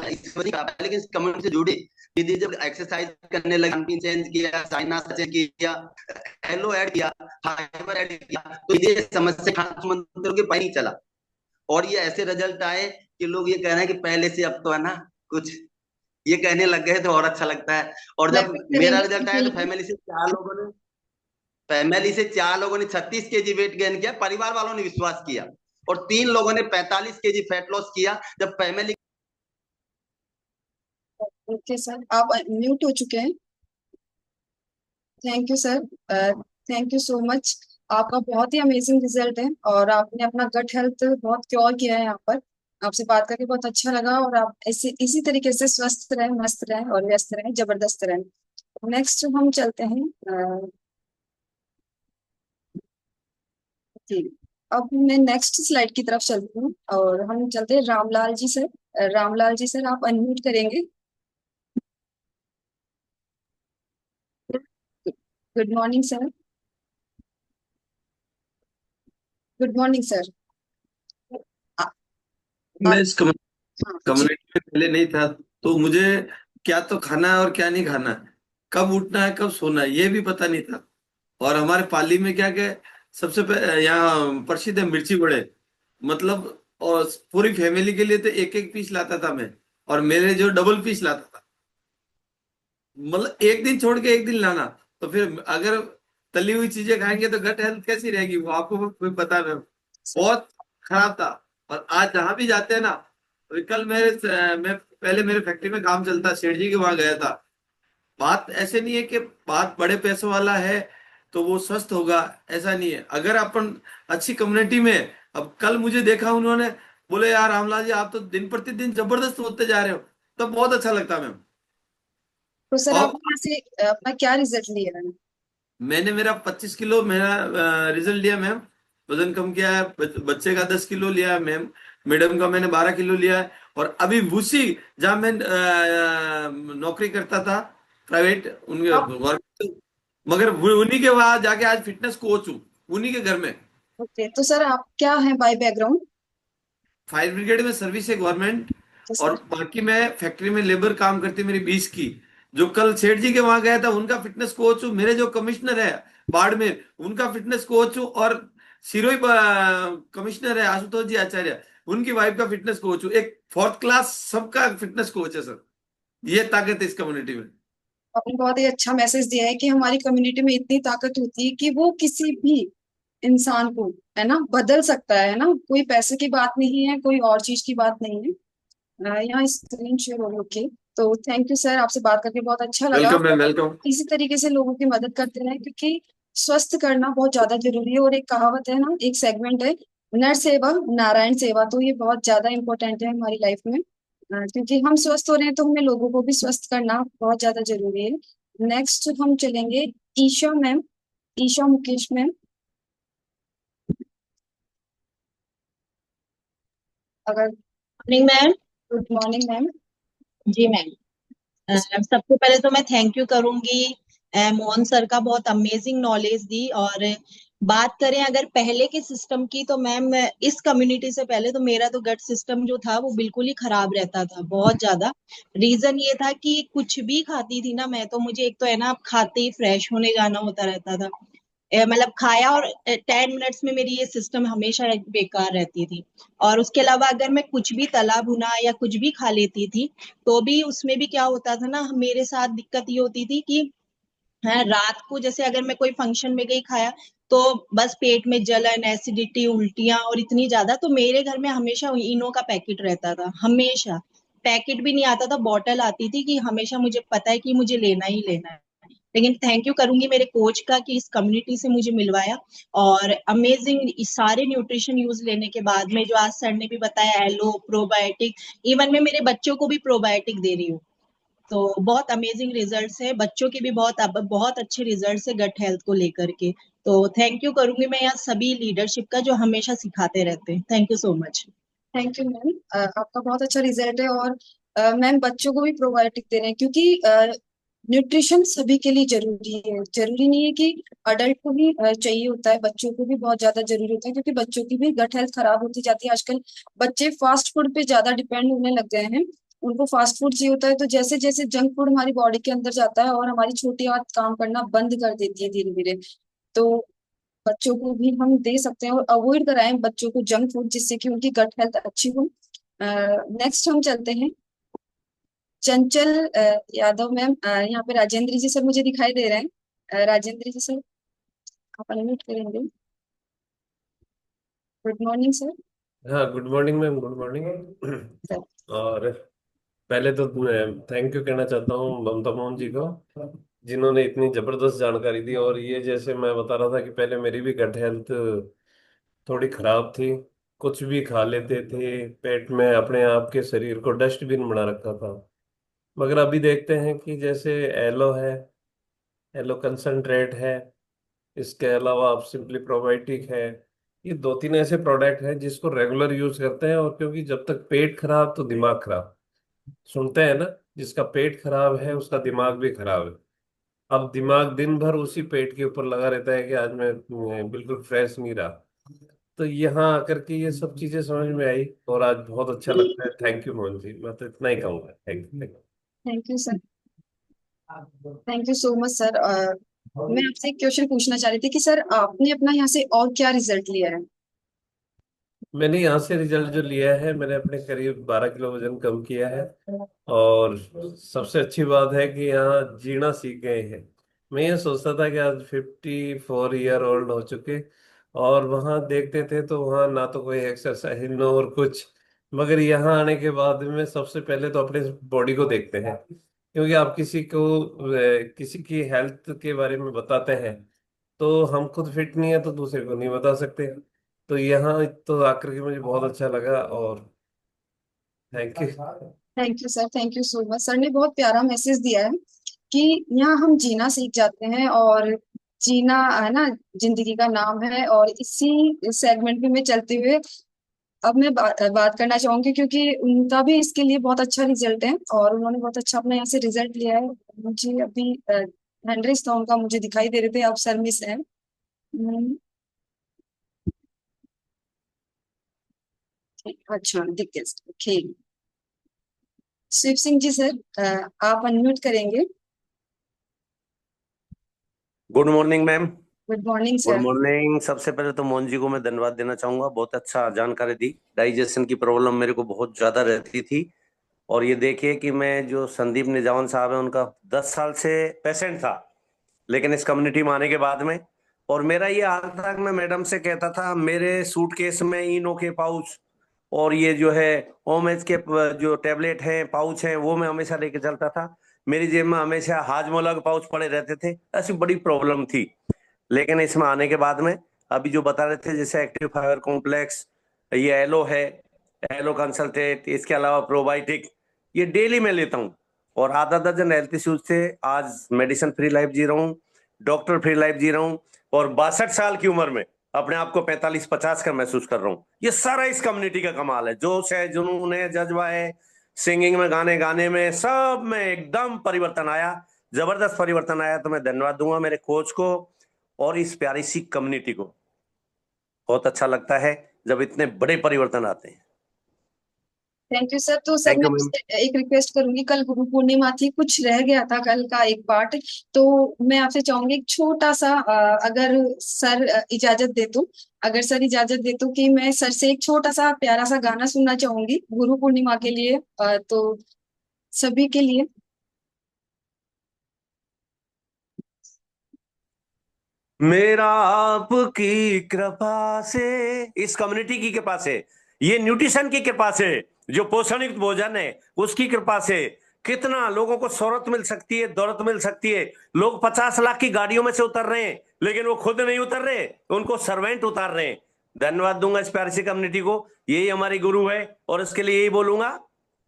इस वजह का, लेकिन इस कम्युनिटी से जुड़े दीदी जब एक्सरसाइज करने लगे, खान चेंज किया, साइनास चेंज किया, हेलो ऐड किया, फाइबर ऐड किया, तो ये समस्या खाना मंत्रों के पाई नहीं चला। और ये ऐसे रिजल्ट आए कि लोग ये कह रहे हैं कि पहले से अब तो है ना कुछ, ये कहने लग गए तो और अच्छा लगता है। और जब मेरा रिजल्ट आया तो फैमिली से 4 लोगों ने 36 केजी वेट गेन किया, परिवार वालों ने विश्वास किया, और 3 लोगों ने 45 केजी फैट लॉस किया। जब फैमिली ओके सर, आप म्यूट हो चुके हैं। Thank you sir, thank you so much. आपका बहुत ही अमेजिंग रिजल्ट है और आपने अपना गट हेल्थ बहुत क्योर किया है यहाँ पर। आपसे बात करके बहुत अच्छा लगा, और आप ऐसे इसी तरीके से स्वस्थ रहें, मस्त रहें और व्यस्त रहें, जबरदस्त रहें। नेक्स्ट हम चलते हैं जी, अब मैं नेक्स्ट स्लाइड की तरफ चलती हूँ और हम चलते हैं रामलाल जी सर। रामलाल जी सर, आप अनम्यूट करेंगे। Good morning sir. Good morning sir. मैं इस हाँ पूछिए। कम्युनिटी में पहले नहीं था, तो मुझे क्या तो खाना है और क्या नहीं खाना है, कब उठना है कब सोना है, ये भी पता नहीं था। और हमारे पाली में क्या क्या सबसे यहाँ प्रसिद्ध है मिर्ची बड़े, मतलब। और पूरी फैमिली के लिए तो एक एक पीस लाता था मैं, और मेरे जो डबल पीस लाता था। मतलब एक दिन छोड़ के एक दिन लाना, तो फिर अगर तली हुई चीजें खाएंगे तो गट हेल्थ कैसी रहेगी, वो आपको कोई पता है। बहुत खराब था। और आज जहां भी जाते हैं ना, तो कल मैं पहले मेरे फैक्ट्री में काम चलता, सेठ जी के वहां गया था। बात ऐसे नहीं है कि बात बड़े पैसों वाला है तो वो स्वस्थ होगा, ऐसा नहीं है। अगर अपन अच्छी कम्युनिटी में, अब कल मुझे देखा उन्होंने, बोले यार रामलाल जी आप तो दिन प्रतिदिन जबरदस्त होते जा रहे हो, तब बहुत अच्छा लगता मैम। तो सर और आपने यहाँ से अपना क्या रिजल्ट लिया है? मैंने मेरा 25 किलो मेरा रिजल्ट लिया मैम, वजन कम किया है। बच्चे का 10 किलो लिया है मैम, मैडम का मैंने 12 किलो लिया है। और अभी उसी जहाँ मैं नौकरी करता था प्राइवेट, उनके आप गवर्नमेंट, मगर उन्हीं के वहां जाके आज फिटनेस कोच हूँ, उन्हीं के घर में। ओके, तो सर आप क्या हैं बाय बैकग्राउंड? फायर ब्रिगेड में सर्विस है गवर्नमेंट, तो और सर बाकी मैं फैक्ट्री में लेबर काम करती है मेरी 20 की। जो कल सेठ जी के वहां गया था उनका फिटनेस कोच हूँ, मेरे जो कमिश्नर है बाड़मेर उनका फिटनेस कोच हूँ, और सिरोही कमिश्नर है आशुतोष जी आचार्य, उनकी वाइफ का फिटनेस कोच हूँ। एक फोर्थ क्लास सबका फिटनेस कोच है सर। ये ताकत है इस कम्युनिटी में। आपने बहुत ही अच्छा मैसेज दिया है कि हमारी कम्युनिटी में इतनी ताकत होती है कि वो किसी भी इंसान को, है ना, बदल सकता है ना। कोई पैसे की बात नहीं है, कोई और चीज की बात नहीं है। यहाँ स्क्रीन शेयर हो, ओके। तो थैंक यू सर, आपसे बात करके बहुत अच्छा लगा। Welcome ma'am, welcome. इसी तरीके से लोगों की मदद करते रहें, क्योंकि स्वस्थ करना बहुत ज्यादा जरूरी है। और एक कहावत है ना, एक सेगमेंट है, नर सेवा नारायण सेवा, तो ये बहुत ज्यादा इंपॉर्टेंट है हमारी लाइफ में। क्योंकि हम स्वस्थ हो रहे हैं तो हमें लोगों को भी स्वस्थ करना बहुत ज्यादा जरूरी है। नेक्स्ट हम चलेंगे ईशा मैम, ईशा मुकेश मैम। अगर morning ma'am. Good morning ma'am. जी मैम। सबसे पहले तो मैं थैंक यू करूंगी मोहन सर का, बहुत अमेजिंग नॉलेज दी। और बात करें अगर पहले के सिस्टम की, तो मैम इस कम्युनिटी से पहले तो मेरा तो गट सिस्टम जो था वो बिल्कुल ही खराब रहता था, बहुत ज्यादा। रीजन ये था कि कुछ भी खाती थी ना मैं, तो मुझे एक तो है ना, खाते ही फ्रेश होने जाना होता रहता था। मतलब खाया और 10 मिनट्स में मेरी ये सिस्टम हमेशा बेकार रहती थी। और उसके अलावा अगर मैं कुछ भी तला भुना या कुछ भी खा लेती थी, तो भी उसमें भी क्या होता था ना, मेरे साथ दिक्कत ये होती थी कि है रात को जैसे अगर मैं कोई फंक्शन में गई खाया, तो बस पेट में जलन, एसिडिटी, उल्टियां और इतनी ज्यादा। तो मेरे घर में हमेशा इनो का पैकेट रहता था, हमेशा। पैकेट भी नहीं आता था, बॉटल आती थी, कि हमेशा मुझे पता है कि मुझे लेना ही लेना है। लेकिन थैंक यू करूंगी मेरे कोच का कि इस कम्युनिटी से मुझे मिलवाया। और अमेजिंग सारे न्यूट्रिशन यूज लेने के बाद में, जो आज सर ने भी बताया, एलो प्रोबायोटिक, इवन मैं मेरे बच्चों को भी प्रोबायोटिक दे रही हूँ। तो बहुत अमेजिंग रिजल्ट्स है, बच्चों के भी बहुत अच्छे रिजल्ट्स है गट हेल्थ को लेकर के। तो थैंक यू करूंगी मैं यहाँ सभी लीडरशिप का, जो हमेशा सिखाते रहते हैं। Thank you so much. Thank you ma'am, आपका बहुत अच्छा रिजल्ट है। और मैम बच्चों को भी प्रोबायोटिक दे रहे हैं, क्योंकि न्यूट्रिशन सभी के लिए जरूरी है। जरूरी नहीं है कि अडल्ट को ही चाहिए होता है, बच्चों को भी बहुत ज्यादा जरूरी होता है, क्योंकि बच्चों की भी गट हेल्थ खराब होती जाती है आजकल। बच्चे फास्ट फूड पे ज्यादा डिपेंड होने लग गए हैं, उनको फास्ट फूड चाहिए होता है। तो जैसे जैसे जंक फूड हमारी बॉडी के अंदर जाता है और हमारी छोटी आंत काम करना बंद कर देती है धीरे धीरे, तो बच्चों को भी हम दे सकते हैं और अवॉइड कराएं बच्चों को जंक फूड, जिससे कि उनकी गट हेल्थ अच्छी हो। नेक्स्ट हम चलते हैं चंचल यादव मैम। यहाँ पे राजेंद्र जी सर मुझे दिखाई दे रहे हैं। राजेंद्र जी सर, आप अनम्यूट करेंगे। Good morning sir. हाँ, good morning ma'am, good morning. Sir और पहले तो मैं थैंक यू कहना चाहता हूँ ममता मोहन जी को, जिन्होंने इतनी जबरदस्त जानकारी दी। और ये जैसे मैं बता रहा था कि पहले मेरी भी गट हेल्थ थोड़ी खराब थी, कुछ भी खा लेते थे, पेट में अपने आप के शरीर को डस्टबिन बना रखा था। मगर अभी देखते हैं कि जैसे एलो है, एलो कंसंट्रेट है, इसके अलावा आप सिंपली प्रोबायोटिक है, ये दो तीन ऐसे प्रोडक्ट हैं जिसको रेगुलर यूज करते हैं। और क्योंकि जब तक पेट खराब तो दिमाग खराब, सुनते हैं ना, जिसका पेट खराब है उसका दिमाग भी खराब है। अब दिमाग दिन भर उसी पेट के ऊपर लगा रहता है कि आज मैं बिल्कुल फ्रेश नहीं रहा। तो यहाँ आकर के ये सब चीजें समझ में आई और आज बहुत अच्छा लगता है। थैंक यू मोहन जी, मैं तो इतना ही कहूंगा। Thank you. Thank you sir, thank you so much sir. मैं आपसे एक क्वेश्चन पूछना चाह रही थी कि सर आपने अपना यहाँ से और क्या रिजल्ट लिया है? मैंने यहाँ से रिजल्ट जो लिया है, मैंने अपने करीब 12 किलो वजन कम किया है। और सबसे अच्छी बात है कि यहाँ जीना सीख गए हैं। मैं ये सोचता था कि आज 54 ईयर ओल्ड हो चुके, और वहाँ देखते थे तो वहाँ ना तो कोई एक्सरसाइज, नो और कुछ, मगर यहाँ आने के बाद में सबसे पहले तो अपने बॉडी को देखते हैं, क्योंकि आप किसी को किसी की हेल्थ के बारे में बताते हैं तो हम खुद फिट नहीं है तो दूसरे को नहीं बता सकते। तो यहाँ तो आकर के मुझे बहुत अच्छा लगा, और thank you. Thank you sir, thank you so much. Sir ने बहुत प्यारा मैसेज दिया है कि यहाँ हम जीना सीख जाते हैं, और जीना है ना जिंदगी का नाम है। और इसी सेगमेंट में मैं चलते हुए अब मैं बात करना चाहूंगी, क्योंकि उनका भी इसके लिए बहुत अच्छा रिजल्ट है और उन्होंने बहुत अच्छा अपना यहाँ से रिजल्ट लिया है। मुझे अभी हैंड था उनका, मुझे दिखाई दे रहे थे, अब सर मिस है। अच्छा दिख गया sir, ठीक। शिव सिंह जी सर, आप अनम्यूट करेंगे। Good morning ma'am. Good morning good sir. Morning. सबसे पहले तो मोहन जी को मैं धन्यवाद देना चाहूंगा, बहुत अच्छा जानकारी दी। डाइजेशन की प्रॉब्लम मेरे को बहुत ज्यादा रहती थी, और ये देखिए कि मैं जो संदीप निजावन साहब है उनका 10 साल से पेशेंट था, लेकिन इस कम्युनिटी में आने के बाद में, और मेरा ये हाल था कि मैं मैडम से कहता था मेरे सूटकेस में इनो के पाउच और ये जो है ओमेज के जो टेबलेट हैं पाउच हैं वो मैं हमेशा लेके चलता था। मेरी जेब में हमेशा हाजमोला के पाउच पड़े रहते थे, ऐसी बड़ी प्रॉब्लम थी। लेकिन इसमें आने के बाद में अभी जो बता रहे थे जैसे एक्टिव फाइबर कॉम्प्लेक्स, ये एलो है, एलो कंसल्टेट, इसके अलावा प्रोबायोटिक, ये डेली मैं लेता हूँ। और आधा दर्जन हेल्थ इश्यूज से आज मेडिसिन फ्री लाइफ जी रहा हूँ, डॉक्टर फ्री लाइफ जी रहा हूँ, और 62 साल की उम्र में अपने आप को 45-50 का महसूस कर रहा हूँ। ये सारा इस कम्युनिटी का कमाल है, जोश है, जुनून है, जज्बा है, सिंगिंग में, गाने गाने में, सब में एकदम परिवर्तन आया, जबरदस्त परिवर्तन आया। तो मैं धन्यवाद दूंगा मेरे कोच को और इस प्यारी सी कम्युनिटी को। बहुत अच्छा लगता है जब इतने बड़े परिवर्तन आते हैं। Thank you sir. तो सर थैंक मैं यू मैम। आपसे एक रिक्वेस्ट करूंगी, कल गुरु पूर्णिमा थी, कुछ रह गया था कल का एक पार्ट, तो मैं आपसे चाहूंगी एक छोटा सा अगर सर इजाजत दे तो, अगर सर इजाजत दे तो, कि मैं सर से एक छोटा सा प्यारा सा गाना सुनना चाहूंगी गुरु पूर्णिमा के लिए, तो सभी के लिए। मेरा आपकी कृपा से, इस कम्युनिटी की कृपा से, ये न्यूट्रिशन की कृपा से, जो पोषण युक्त भोजन है उसकी कृपा से कितना लोगों को शोहरत मिल सकती है, दौलत मिल सकती है। लोग 50 लाख की गाड़ियों में से उतर रहे हैं, लेकिन वो खुद नहीं उतर रहे, उनको सर्वेंट उतार रहे हैं। धन्यवाद दूंगा इस प्यारी सी कम्युनिटी को, यही हमारी गुरु है, और इसके लिए यही बोलूंगा,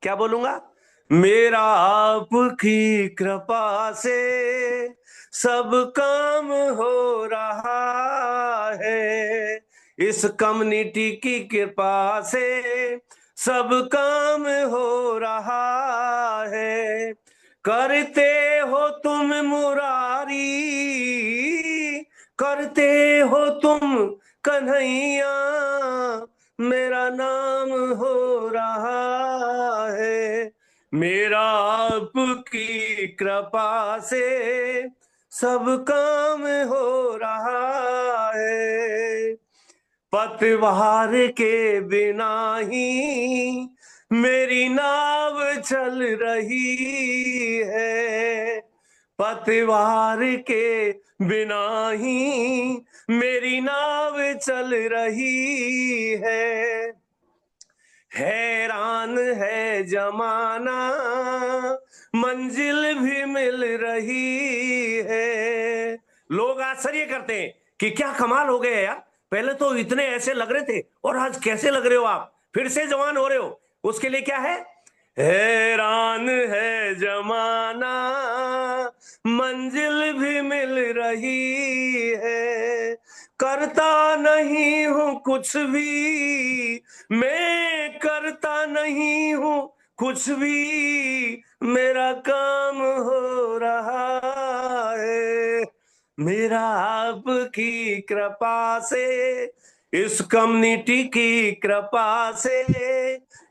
क्या बोलूंगा, मेरा आपकी कृपा से सब काम हो रहा है, इस कम्युनिटी की कृपा से सब काम हो रहा है। करते हो तुम मुरारी, करते हो तुम कन्हैया, मेरा नाम हो रहा है। मेरा आपकी कृपा से सब काम हो रहा है। पतवार के बिना ही मेरी नाव चल रही है, पतवार के बिना ही मेरी नाव चल रही है। हैरान है जमाना, मंजिल भी मिल रही है। लोग आश्चर्य करते हैं कि क्या कमाल हो गया यार, पहले तो इतने ऐसे लग रहे थे और आज कैसे लग रहे हो, आप फिर से जवान हो रहे हो। उसके लिए क्या है, हैरान है जमाना, मंजिल भी मिल रही है। करता नहीं हूं कुछ भी, मैं करता नहीं हूं कुछ भी, मेरा काम हो रहा है। मेरा आपकी कृपा से, इस कम्युनिटी की कृपा से,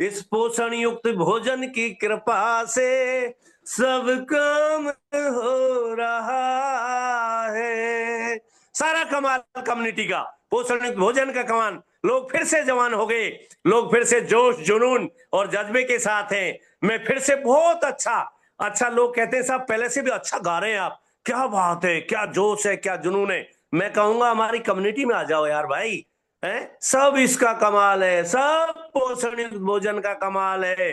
इस पोषण युक्त भोजन की कृपा से सब काम हो रहा है। सारा कमाल कम्युनिटी का, पोषण युक्त भोजन का कमाल। लोग फिर से जवान हो गए, लोग फिर से जोश जुनून और जज्बे के साथ हैं। मैं फिर से बहुत अच्छा लोग कहते हैं साहब पहले से भी अच्छा गा रहे हैं आप, क्या बात है, क्या जोश है, क्या जुनून है। मैं कहूंगा हमारी कम्युनिटी में आ जाओ यार भाई, है, सब इसका कमाल है, सब पोषण युक्त भोजन का कमाल है।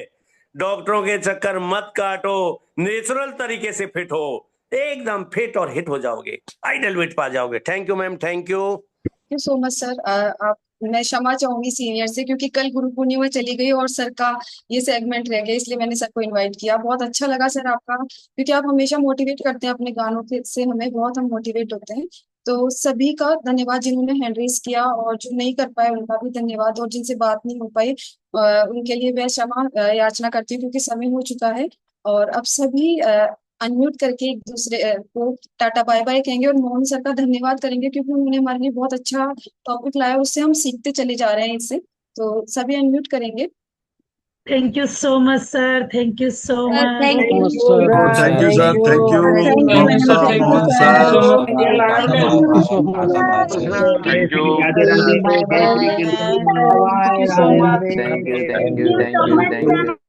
डॉक्टरों के चक्कर मत काटो, नेचुरल तरीके से फिट हो, एकदम फिट और हिट हो जाओगे, आइडल वेट पा जाओगे। Thank you ma'am, thank you. Thank you so much sir. आप मैं क्षमा चाहूंगी सीनियर से, क्योंकि कल गुरु पूर्णिमा चली गई और सर का ये सेगमेंट रह गया, इसलिए मैंने सर को इनवाइट किया। बहुत अच्छा लगा सर आपका, क्योंकि आप हमेशा मोटिवेट करते हैं अपने गानों के से, हमें बहुत हम मोटिवेट होते हैं। तो सभी का धन्यवाद जिन्होंने हैंड रेस किया, और जो नहीं कर पाए उनका भी धन्यवाद, और जिनसे बात नहीं हो पाई उनके लिए मैं क्षमा याचना करती हूँ, क्योंकि समय हो चुका है। और अब सभी अनम्यूट करके एक दूसरे को टाटा बाय बाय कहेंगे, और मोहन सर का धन्यवाद करेंगे, क्योंकि उन्होंने हमारे लिए बहुत अच्छा टॉपिक लाया, उससे हम सीखते चले जा रहे हैं इससे। तो सभी अनम्यूट करेंगे। Thank you so much, sir. Thank you so much. Thank you, thank you sir, thank you Mamta, Mohan sir, Thank you. Bye bye. Thank you so much. Thank you.